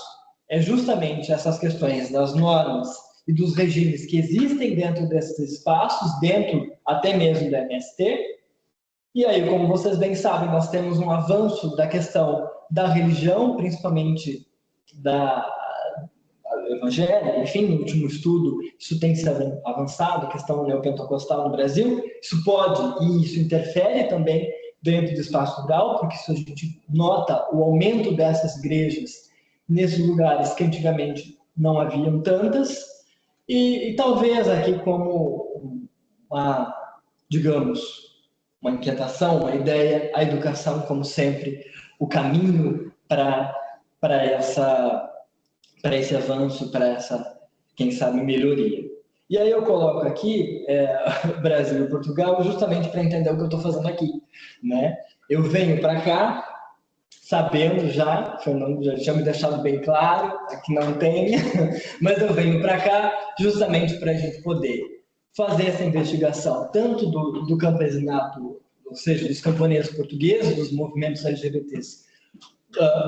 É justamente essas questões das normas e dos regimes que existem dentro desses espaços, dentro até mesmo da MST. E aí, como vocês bem sabem, nós temos um avanço da questão da religião, principalmente da evangelho, enfim, no último estudo, isso tem sido avançado, a questão neopentecostal no Brasil, isso pode e isso interfere também dentro do espaço rural, porque isso a gente nota o aumento dessas igrejas nesses lugares que antigamente não haviam tantas, e talvez aqui como digamos, uma inquietação, uma ideia, a educação, como sempre, o caminho para esse avanço, para essa, quem sabe, melhoria. E aí eu coloco aqui Brasil e Portugal justamente para entender o que eu estou fazendo aqui, né? Eu venho para cá sabendo já, Fernando já tinha me deixado bem claro, aqui não tem, mas eu venho para cá justamente para a gente poder fazer essa investigação, tanto do campesinato, ou seja, dos camponeses portugueses, dos movimentos LGBTs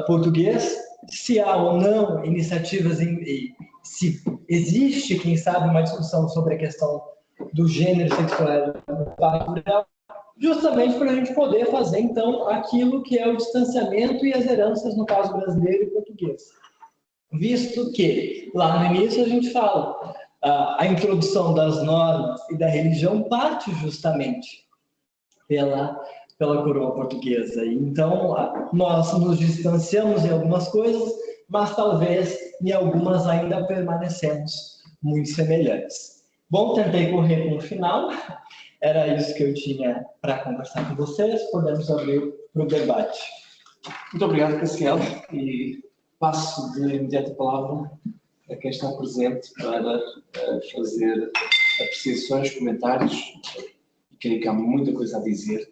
português, se há ou não iniciativas se existe, quem sabe, uma discussão sobre a questão do gênero sexual justamente para a gente poder fazer, então, aquilo que é o distanciamento e as heranças, no caso brasileiro e português. Visto que, lá no início, a gente fala, a introdução das normas e da religião parte justamente pela coroa portuguesa. Então, nós nos distanciamos em algumas coisas, mas talvez em algumas ainda permanecemos muito semelhantes. Bom, tentei correr com o final. Era isso que eu tinha para conversar com vocês. Podemos abrir para o debate. Muito obrigado, Cassiel. E passo de imediato a palavra a quem está presente para fazer apreciações, comentários. E creio que há muita coisa a dizer,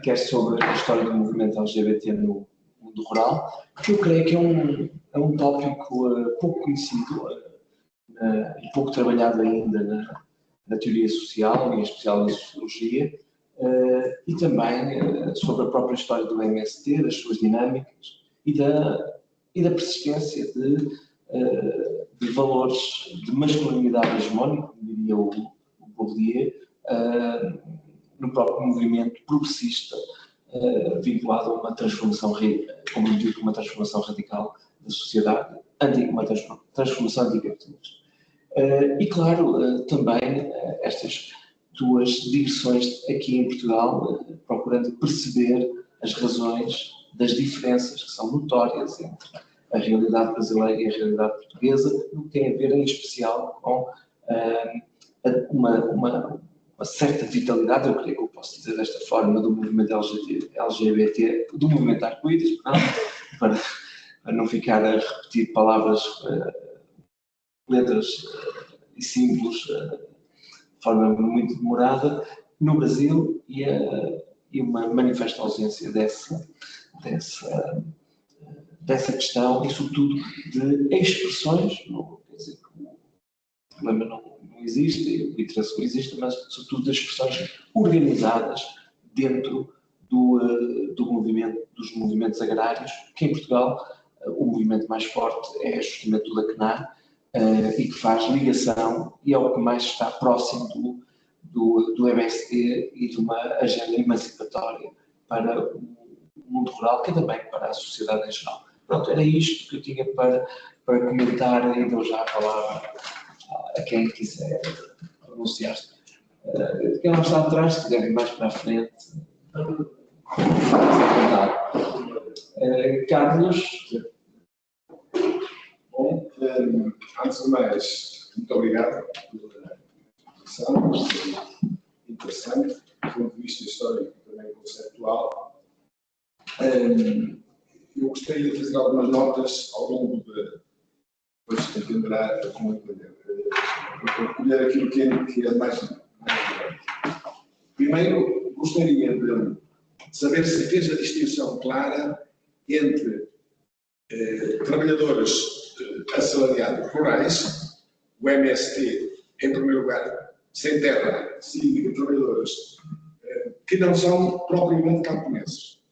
quer sobre a história do movimento LGBT no mundo rural, que eu creio que é um tópico pouco conhecido e pouco trabalhado ainda na teoria social, em especial na sociologia, e também sobre a própria história do MST, das suas dinâmicas e da persistência de valores de masculinidade hegemónica, como diria o Bourdieu, no próprio movimento progressista vinculado a uma transformação, como eu digo, uma transformação radical da sociedade, uma transformação anticapitalista. E, claro, também estas duas digressões aqui em Portugal, procurando perceber as razões das diferenças que são notórias entre a realidade brasileira e a realidade portuguesa, no que tem a ver, em especial, com uma certa vitalidade, eu creio que eu posso dizer desta forma, do movimento LGBT, do movimento arco-íris, para não ficar a repetir palavras, letras e símbolos de forma muito demorada, no Brasil, e uma manifesta ausência dessa questão e, sobretudo, de expressões. Não quer dizer que o problema não existe, o interesse não existe, mas, sobretudo, das expressões organizadas dentro dos movimentos agrários, que em Portugal o movimento mais forte é justamente o da CNAR, e que faz ligação e é o que mais está próximo do MST e de uma agenda emancipatória para o mundo rural, que é também para a sociedade em geral. Pronto, era isto que eu tinha para comentar e dou já a palavra a quem quiser pronunciar-se. Quem não está atrás, se quiserem mais para a frente, Carlos. Bom, antes de mais, muito obrigado pela exposição, interessante, do ponto de vista histórico e também conceptual. Eu gostaria de fazer algumas notas ao longo de, depois entenderá como entender, recolher aquilo que é mais relevante. Primeiro, gostaria de saber se fez a distinção clara entre trabalhadores assalariados rurais, o MST, em primeiro lugar, sem terra, significa trabalhadores que não são propriamente camponeses.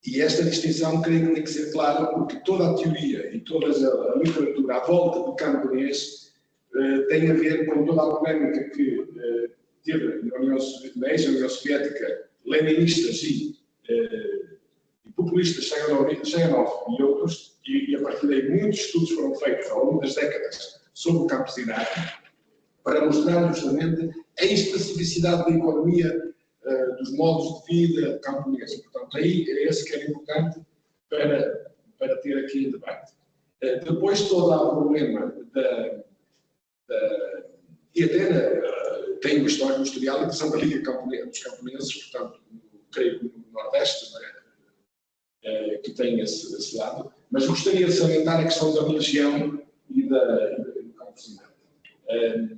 E esta distinção creio que tem que ser clara, porque toda a teoria e toda a literatura à volta do camponês tem a ver com toda a polémica que teve na União Soviética, leninistas e populistas, Chaganov e outros, e a partir daí muitos estudos foram feitos ao longo das décadas sobre o campesinato, para mostrar justamente a especificidade da economia, dos modos de vida camponeses. Portanto, aí é esse que é importante para ter aqui em debate. Depois, todo o problema e até tem uma história industrial interessante da Liga dos Camponeses, portanto, creio que no Nordeste, que tem esse lado, mas gostaria de salientar a questão da religião e do campesinato.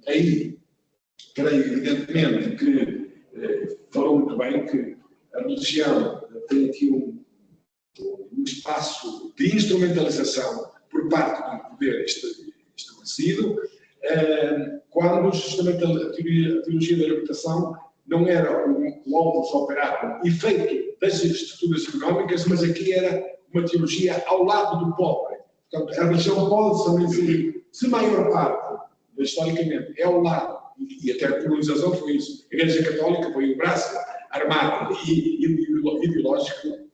Aí, creio evidentemente que falou muito bem que a religião tem aqui um espaço de instrumentalização por parte do poder estabelecido, quando justamente a teologia da libertação não era um modus operandi efeito das estruturas económicas, mas aqui era uma teologia ao lado do pobre, Portanto, a religião pode também ser, se maior parte, historicamente, é ao lado, e até a colonização foi isso, a Igreja Católica foi o braço armado e ideológico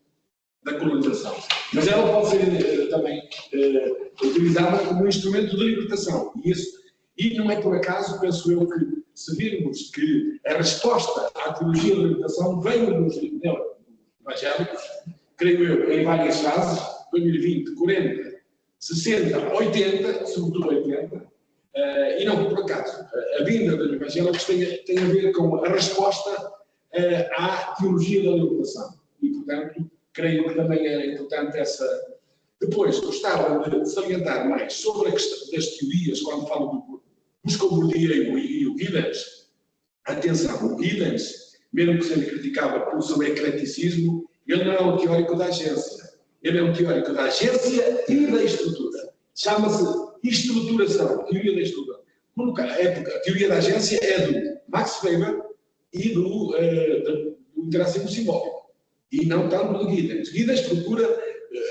da colonização. Mas ela pode ser também utilizada como um instrumento de libertação. E não é por acaso, penso eu, que se virmos que a resposta à teologia da libertação veio dos evangélicos, creio eu, em várias fases, 2020, 40, 60, 80, sobretudo 80, e não por acaso. A vinda dos evangélicos tem a ver com a resposta à teologia da libertação. E, portanto, creio que também é importante essa... Depois, gostava de salientar mais sobre a questão das teorias, quando falo do Buscão-Bourdieu e o Giddens. Atenção, o Giddens, mesmo que seja criticado pelo seu ecleticismo, ele não é um teórico da agência. Ele é um teórico da agência e da estrutura. Chama-se estruturação, teoria da estrutura. A teoria da agência é do Max Weber e do interação simbólico. E não tanto do Giddens. Giddens procura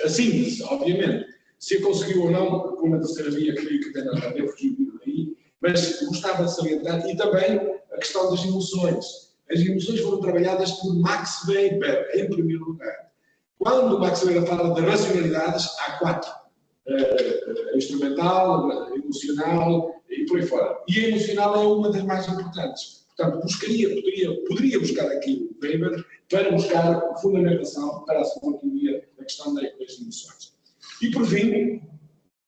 a síntese, obviamente. Se a conseguiu ou não, com a terceira via, creio que deve fugir daí, mas gostava de salientar, e também a questão das emoções. As emoções foram trabalhadas por Max Weber, em primeiro lugar. Quando Max Weber fala de racionalidades, há 4. Instrumental, emocional e por aí fora. E a emocional é uma das mais importantes. Portanto, poderia buscar aqui o Weber para buscar fundamentação para a sua teoria da questão das emoções. E por fim,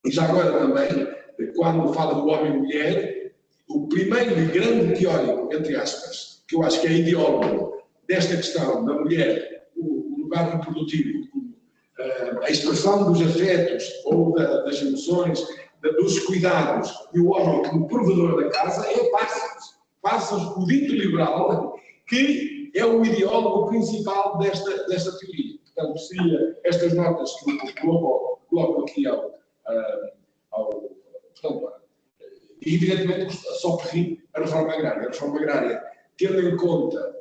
e já agora também, quando fala do homem e mulher, o primeiro e grande teórico, entre aspas, que eu acho que é ideólogo desta questão da mulher, o lugar reprodutivo, a expressão dos afetos ou das emoções, dos cuidados, e o homem como provedor da casa, é Parsons, o dito liberal, que é o ideólogo principal desta teoria. Portanto, seria estas notas que eu coloco aqui portanto, e evidentemente só por fim a reforma agrária. A reforma agrária, tendo em conta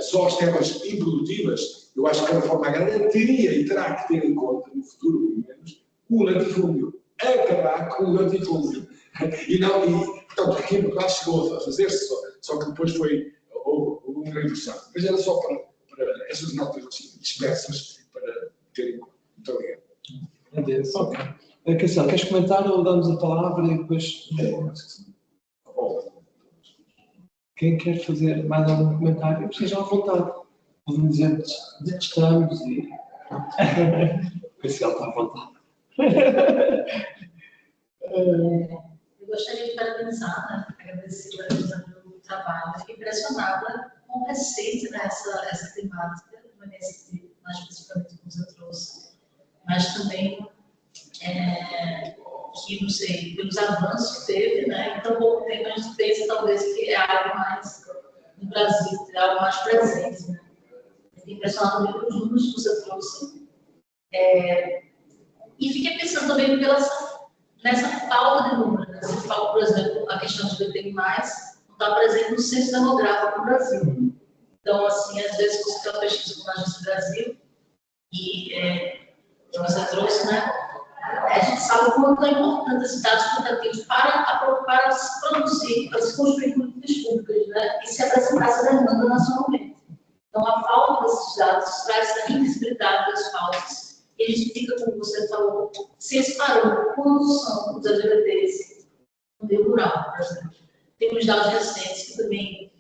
só as terras improdutivas, eu acho que a reforma agrária teria e terá que ter em conta, no futuro pelo menos, o latifúndio. Acabar com o latifúndio. Portanto, aqui em Portugal chegou a fazer-se, só que depois houve uma inversão. Mas era só para essas notas assim, dispersas para ter em conta. Muito obrigado. Adeus. Ok. Cancelo, queres comentar ou damos a palavra e depois... Quem quer fazer mais algum comentário, esteja à vontade. Podem dizer detestamos e... Cancelo está à vontade. Eu gostaria de parabenizar, né, agradecer a Luísa pelo trabalho. Fiquei impressionada com o receita dessa temática, do MST, mais especificamente como você trouxe, mas também que, não sei, pelos avanços que teve, né, em tão pouco tempo a gente pensa talvez que é algo mais no Brasil, é algo mais presente. Né? Fiquei impressionada também pelos números que você trouxe. E fiquei pensando também nessa falta de números. Né? Você fala, por exemplo, a questão de BPI+, não está presente no censo demográfico no Brasil. Então, assim, às vezes você tem uma pesquisa com a Agência Brasil, e que você trouxe, né? A gente sabe o quanto é importante esses dados quantitativos para se produzir, para se construir políticas públicas, né? E se apresentar essa demanda nacionalmente. Então, a falta desses dados traz essa invisibilidade das faltas. E a gente fica, como você falou, se separando quando são os LGBTs no meio rural, por exemplo. Temos dados recentes que também,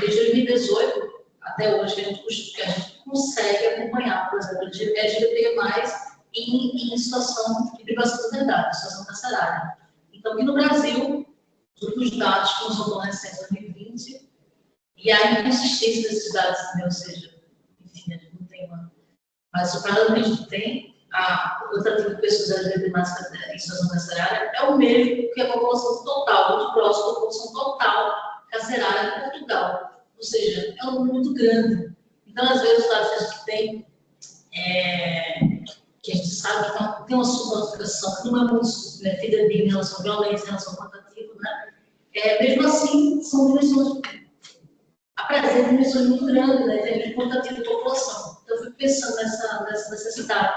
desde 2018 até hoje, que a gente consegue acompanhar, por exemplo, LGBT+, em situação de privação da liberdade, situação carcerária. Então, aqui no Brasil, os últimos dados que não são tão recentes, 2020, e a inconsistência desses dados também, ou seja, enfim, a gente não tem uma... Mas o paralelo que a gente tem, o tratamento de pessoas LGBT+ em situação carcerária é o mesmo que a população total, muito próximo da população total carcerária em Portugal. Ou seja, é um número muito grande. Então, às vezes, os dados que a gente tem, que a gente sabe que tem uma subnotificação, que não é muito fidedigna em relação à violência, em relação ao quantitativo, né? Mesmo assim, são dimensões, apresentam dimensões muito grandes, né, em termos de quantitativo de população. Então, eu fico pensando nessa necessidade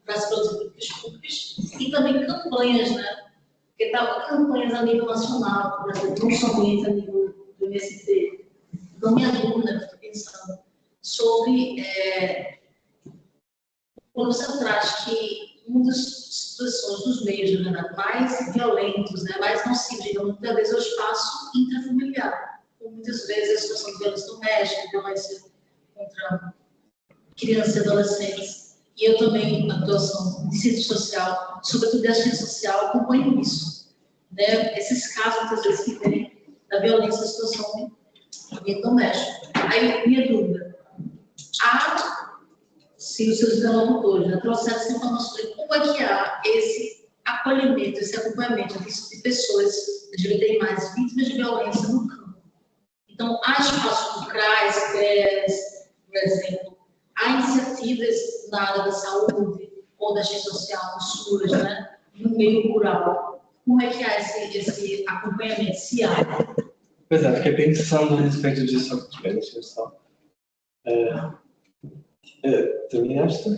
para as políticas públicas e também campanhas, né? Porque campanhas a nível nacional, por exemplo, não somente a nível do MST. Então, minha dúvida, eu estou pensando sobre quando você traz que uma das situações dos meios mais violentos, né, mais nocivos, digamos, muitas vezes é o espaço intrafamiliar. Muitas vezes a situação de violência doméstica, violência contra crianças e adolescentes. E eu também, na atuação de ciência social, sobretudo de assistência social, acompanho isso. Né? Esses casos, muitas vezes, que tem da violência na situação doméstica. Aí, minha dúvida, se os seus interlocutores, né, trouxeram essa informação de como é que há esse acolhimento, esse acompanhamento de pessoas LGBTI+, vítimas de violência no campo. Então, há espaços do CRAS, CRES, por exemplo, há iniciativas na área da saúde ou da assistência social, no SUS, né, no meio rural. Como é que há esse acompanhamento, se há? Pois é, fiquei pensando a respeito disso. Deixa eu só... terminaste?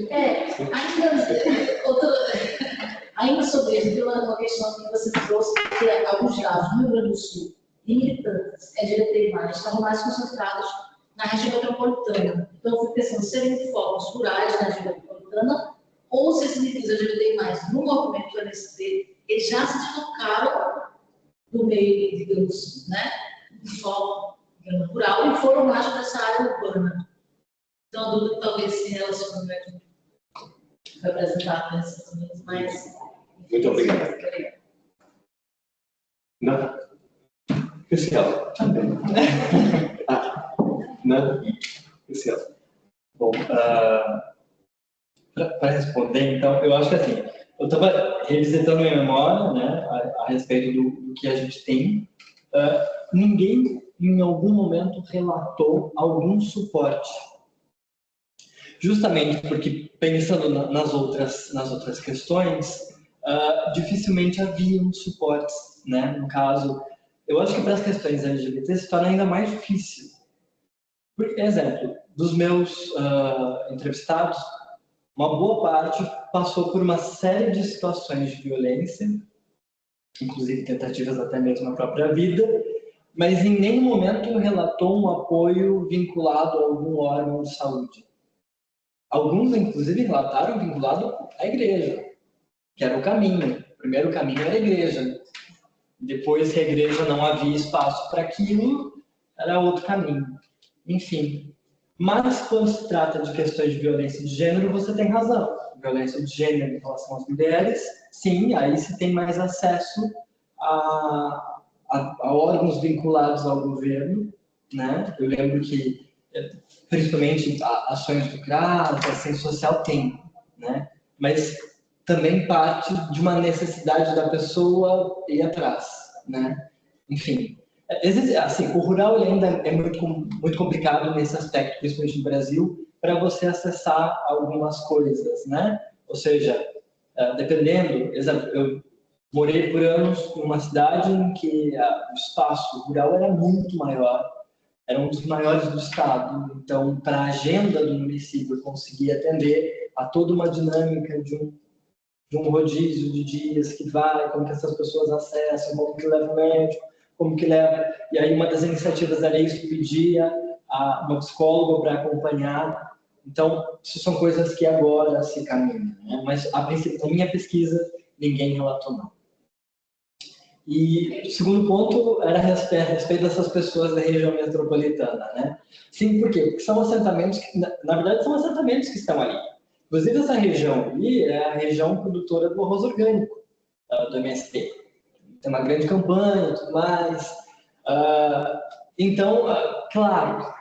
Ainda sobre isso, uma questão que você trouxe, que é alguns dados no Rio Grande do Sul, de militantes LGBTI+, estavam mais concentrados na região metropolitana. Então, eu fui pensando se seriam focos rurais na região metropolitana ou se esses indivíduos LGBTI+, no movimento do MST, eles já se deslocaram do meio, digamos, né, do foco rural e foram mais para essa área urbana. Então, a dúvida talvez se relacione foi apresentado nesses momentos, mas... Muito obrigado. Não? Especial. Não? Especial. Bom, para responder, então, eu acho que assim, eu estava revisitando minha memória, né, a respeito do que a gente tem. Ninguém, em algum momento, relatou algum suporte. Justamente porque, pensando nas outras questões, dificilmente haviam suportes, né? No caso, eu acho que para as questões LGBT se torna ainda mais difícil. Por exemplo, dos meus entrevistados, uma boa parte passou por uma série de situações de violência, inclusive tentativas até mesmo na própria vida, mas em nenhum momento relatou um apoio vinculado a algum órgão de saúde. Alguns, inclusive, relataram vinculado à igreja, que era o caminho. O primeiro caminho era a igreja. Depois que a igreja não havia espaço para aquilo, era outro caminho. Enfim. Mas, quando se trata de questões de violência de gênero, você tem razão. Violência de gênero em relação às mulheres, sim, aí se tem mais acesso a órgãos vinculados ao governo, né? Eu lembro que principalmente ações do CRAS, a ciência social tem, né? Mas também parte de uma necessidade da pessoa ir atrás, né? Enfim, assim, o rural ele ainda é muito complicado nesse aspecto, principalmente no Brasil, para você acessar algumas coisas, né? Ou seja, dependendo, exemplo, eu morei por anos numa cidade em que o espaço rural era muito maior, era um dos maiores do estado. Então, para a agenda do município conseguir atender a toda uma dinâmica de um rodízio de dias que vai, como que essas pessoas acessam, como que leva o médico, como que leva... E aí uma das iniciativas era isso, que pedia uma psicóloga para acompanhar. Então, isso são coisas que agora se caminham, né? Mas, a princípio, na minha pesquisa, ninguém relatou não. E o segundo ponto era a respeito dessas pessoas da região metropolitana, né? Sim, por quê? Porque são assentamentos que, na verdade, são assentamentos que estão ali. Inclusive, essa região ali é a região produtora do arroz orgânico, do MST. Tem uma grande campanha e tudo mais. Então, claro,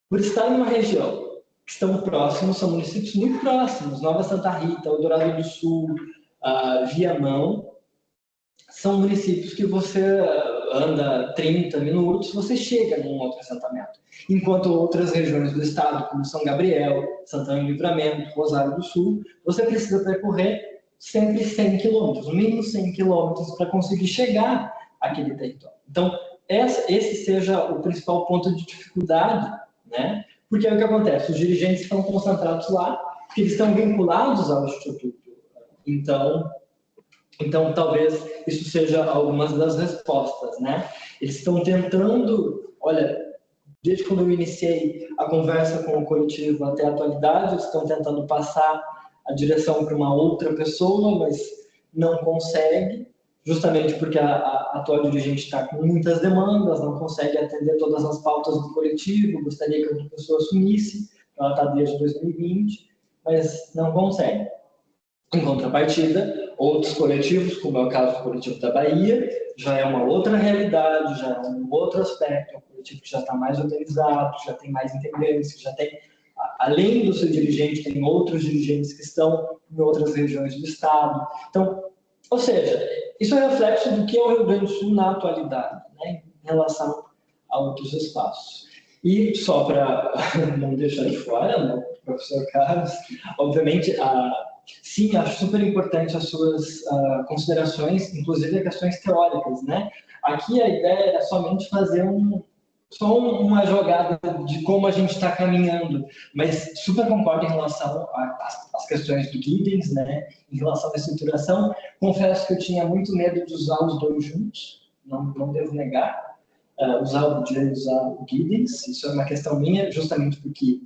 por estar em uma região que estão próximos, são municípios muito próximos, Nova Santa Rita, Eldorado do Sul, Viamão, são municípios que você anda 30 minutos, você chega num outro assentamento. Enquanto outras regiões do estado, como São Gabriel, Santana do Livramento, Rosário do Sul, você precisa percorrer sempre 100 quilômetros, no mínimo 100 quilômetros, para conseguir chegar àquele território. Então, esse seja o principal ponto de dificuldade, né? Porque é o que acontece, os dirigentes estão concentrados lá, porque eles estão vinculados ao Instituto. Então, talvez isso seja algumas das respostas, né? Eles estão tentando, olha, desde quando eu iniciei a conversa com o coletivo até a atualidade, eles estão tentando passar a direção para uma outra pessoa, mas não consegue, justamente porque a atual dirigente está com muitas demandas, não consegue atender todas as pautas do coletivo, gostaria que outra pessoa assumisse, ela está desde 2020, mas não consegue. Em contrapartida, outros coletivos, como é o caso do coletivo da Bahia, já é uma outra realidade, já é um outro aspecto, é um coletivo que já está mais organizado, já tem mais integrantes, já tem, além do seu dirigente, tem outros dirigentes que estão em outras regiões do estado. Então, ou seja, isso é reflexo do que é o Rio Grande do Sul na atualidade, né, em relação a outros espaços. E só para não deixar de fora, né, professor Carlos, obviamente, sim, acho super importante as suas considerações, inclusive questões teóricas, né? Aqui a ideia é somente fazer só uma jogada de como a gente está caminhando, mas super concordo em relação às questões do Giddens, né? Em relação à estruturação. Confesso que eu tinha muito medo de usar os dois juntos, não devo negar. Usar o Giddens, isso é uma questão minha, justamente porque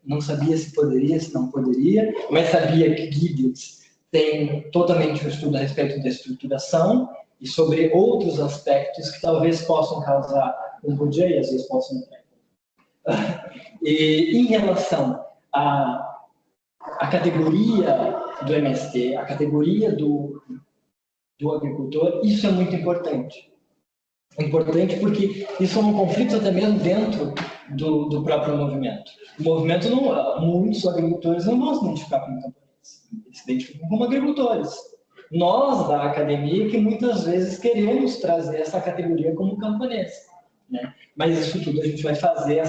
não sabia se poderia, se não poderia, mas sabia que Giddens tem totalmente um estudo a respeito da estruturação e sobre outros aspectos que talvez possam causar um podia e às vezes possam entrar. E em relação à categoria do MST, a categoria do agricultor, isso é muito importante. Importante porque isso é um conflito até mesmo dentro do próprio movimento. O movimento, muitos agricultores não vão se identificar como camponeses, eles se identificam como agricultores. Nós, da academia, que muitas vezes queremos trazer essa categoria como camponês, né? Mas isso tudo a gente vai fazer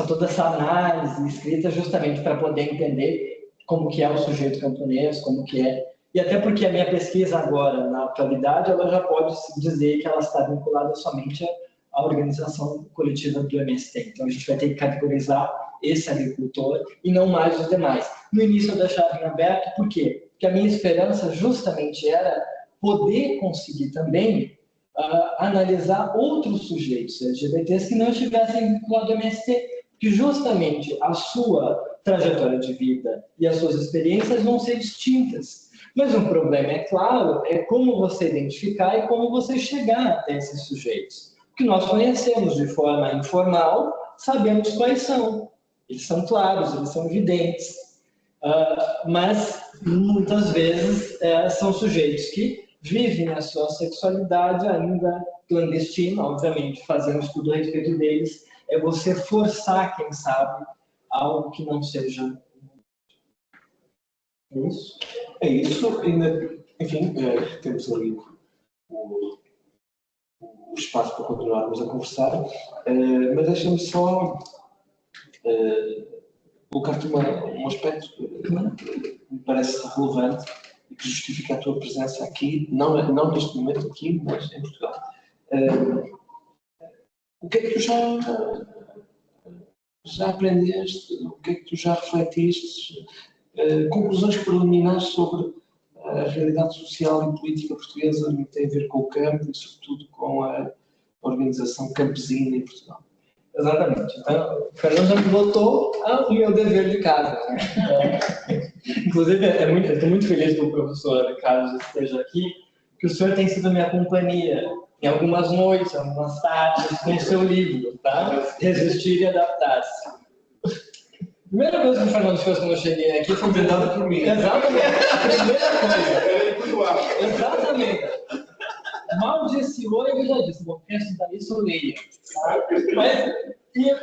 toda essa análise escrita justamente para poder entender como que é o sujeito camponês, como que é. E até porque a minha pesquisa agora, na atualidade, ela já pode dizer que ela está vinculada somente à organização coletiva do MST. Então, a gente vai ter que categorizar esse agricultor e não mais os demais. No início, eu deixava em aberto, por quê? Porque a minha esperança justamente era poder conseguir também analisar outros sujeitos LGBTs que não estivessem vinculados ao MST, porque justamente a sua trajetória de vida e as suas experiências vão ser distintas. Mas um problema, é claro, é como você identificar e como você chegar até esses sujeitos. Que nós conhecemos de forma informal, sabemos quais são. Eles são claros, eles são evidentes. Mas, muitas vezes, são sujeitos que vivem a sua sexualidade ainda clandestina, obviamente. Fazer um estudo a respeito deles é você forçar, quem sabe, algo que não seja... É isso? É isso. Enfim, temos ali o espaço para continuarmos a conversar, mas deixa-me só colocar-te um aspecto que me parece relevante e que justifica a tua presença aqui, não neste momento aqui, mas em Portugal. O que é que tu já aprendeste? O que é que tu já refletiste? Conclusões preliminares sobre a realidade social e política portuguesa no que tem a ver com o campo e, sobretudo, com a organização campesina em Portugal. Exatamente. Então, o Fernando já me botou ao meu dever de casa, né? Inclusive, eu estou muito feliz que o professor Carlos esteja aqui, que o senhor tem sido minha companhia em algumas noites, algumas tardes, com o seu livro, tá? Resistir e Adaptar-se. A primeira coisa que o Fernando fez quando eu cheguei aqui foi Comentado por mim. Exatamente. A primeira coisa. Exatamente. Mal disse oi, eu já disse, bom, penso daí, sou leia. Mas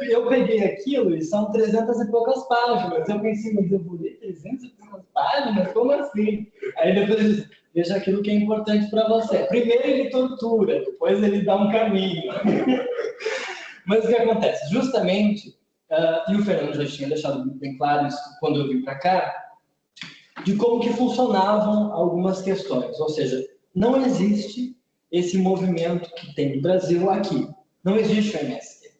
eu peguei aquilo e são 300 e poucas páginas. Eu pensei, mas eu vou ler 300 e poucas páginas? Como assim? Aí depois eu disse, veja aquilo que é importante para você. Primeiro ele tortura, depois ele dá um caminho. Mas o que acontece? Justamente, e o Fernando já tinha deixado bem claro isso quando eu vim para cá, de como que funcionavam algumas questões. Ou seja, não existe esse movimento que tem no Brasil aqui. Não existe o MST.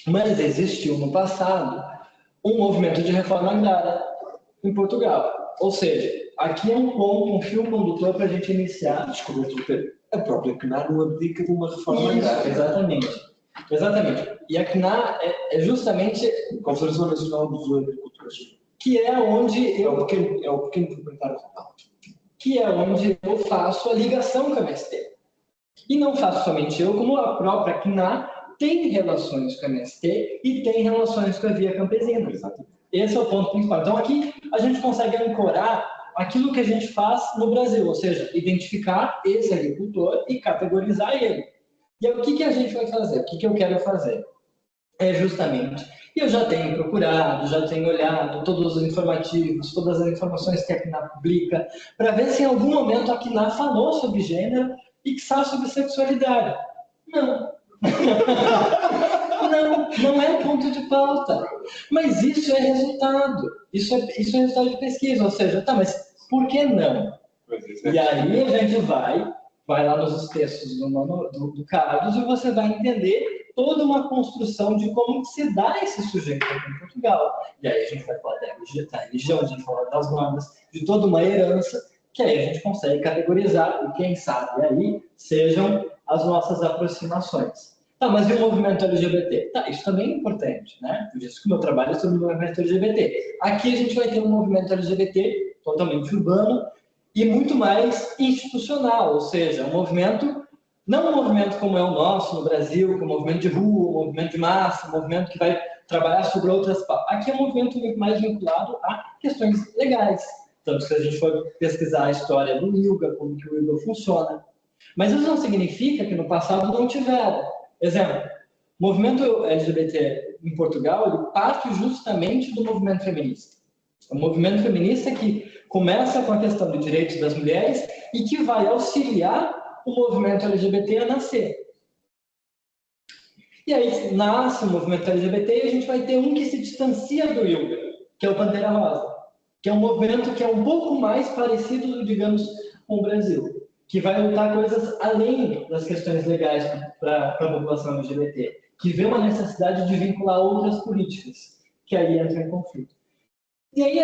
Mas existiu no passado um movimento de reforma agrária em Portugal. Ou seja, aqui é um ponto, um fio condutor para a gente iniciar. Desculpa, a própria CNAR não abdica de uma reforma agrária. Exatamente. E a CNAR é justamente A Confederação Nacional dos Agricultores, que é onde é o pequeno proprietário rural. Que é onde eu faço a ligação com a MST. E não faço somente eu, como a própria CNAR tem relações com a MST e tem relações com a Via Campesina. Esse é o ponto principal. Então, aqui a gente consegue ancorar aquilo que a gente faz no Brasil, ou seja, identificar esse agricultor e categorizar ele. E aí, o que a gente vai fazer? O que eu quero fazer? É justamente, e eu já tenho procurado, já tenho olhado todos os informativos, todas as informações que a CNAR publica, para ver se em algum momento a CNAR falou sobre gênero e que sabe sobre sexualidade. Não. Não é ponto de pauta. Mas isso é resultado. Isso é resultado de pesquisa. Ou seja, tá, mas por que não? E aí a gente vai lá nos textos do Carlos e você vai entender toda uma construção de como se dá esse sujeito aqui em Portugal. E aí a gente vai falar da religião, a gente vai falar das normas, de toda uma herança, que aí a gente consegue categorizar e quem sabe aí sejam as nossas aproximações. Tá, mas e o movimento LGBT? Tá, isso também é importante, né? Por isso que o meu trabalho é sobre o movimento LGBT. Aqui a gente vai ter um movimento LGBT totalmente urbano e muito mais institucional, ou seja, um movimento, não um movimento como é o nosso no Brasil, que é um movimento de rua, um movimento de massa, um movimento que vai trabalhar sobre outras pautas. Aqui é um movimento muito mais vinculado a questões legais. Tanto que se a gente for pesquisar a história do ILGA, como que o ILGA funciona. Mas isso não significa que no passado não tiveram. Exemplo, o movimento LGBT em Portugal, ele parte justamente do movimento feminista. É um movimento feminista que começa com a questão dos direitos das mulheres e que vai auxiliar o movimento LGBT a nascer. E aí nasce o movimento LGBT e a gente vai ter um que se distancia do ILGA, que é o Pantera Rosa, que é um movimento que é um pouco mais parecido, digamos, com o Brasil, que vai lutar coisas além das questões legais para a população LGBT, que vê uma necessidade de vincular outras políticas, que aí entram em conflito. E aí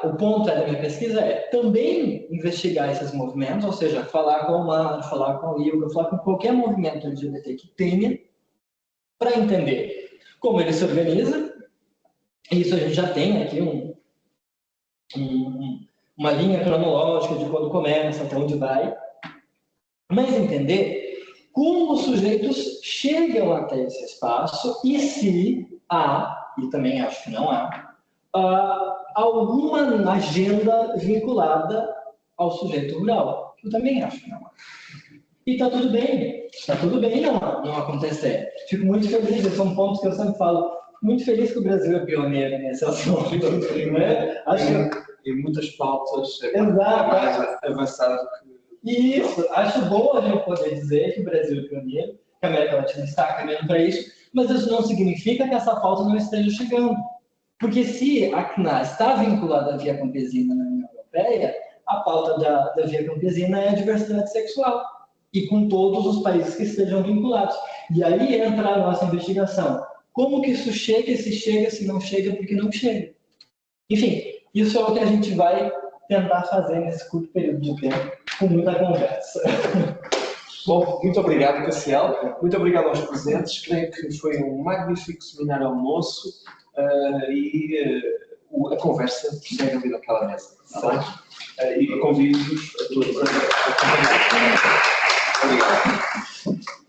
o ponto da minha pesquisa é também investigar esses movimentos, ou seja, falar com o MAR, falar com o ILGA, falar com qualquer movimento LGBT que tenha, para entender como ele se organiza. Isso a gente já tem aqui uma linha cronológica de quando começa, até onde vai, mas entender como os sujeitos chegam até esse espaço e se há, e também acho que não há, alguma agenda vinculada ao sujeito rural. Eu também acho que não há. E está tudo bem não acontecer. Fico muito feliz, esse é um ponto que eu sempre falo, muito feliz que o Brasil é pioneiro nesse assunto. Né? Em muitas pautas é Exato. mais avançado que... Isso, acho bom a gente poder dizer que o Brasil é pioneiro, que a América Latina está caminhando para isso, mas isso não significa que essa pauta não esteja chegando. Porque se a CNAR está vinculada à Via Campesina na União Europeia, a pauta da Via Campesina é a diversidade sexual, e com todos os países que estejam vinculados. E aí entra a nossa investigação. Como que isso chega, se não chega, porque não chega? Enfim, isso é o que a gente vai tentar fazer nesse curto período de tempo, com muita conversa. Bom, muito obrigado, Cassiel. Muito obrigado aos presentes. Creio que foi um magnífico seminário almoço e a conversa prossegue ali naquela mesa. Tá? E convido-vos a todos a acompanhar. Obrigado.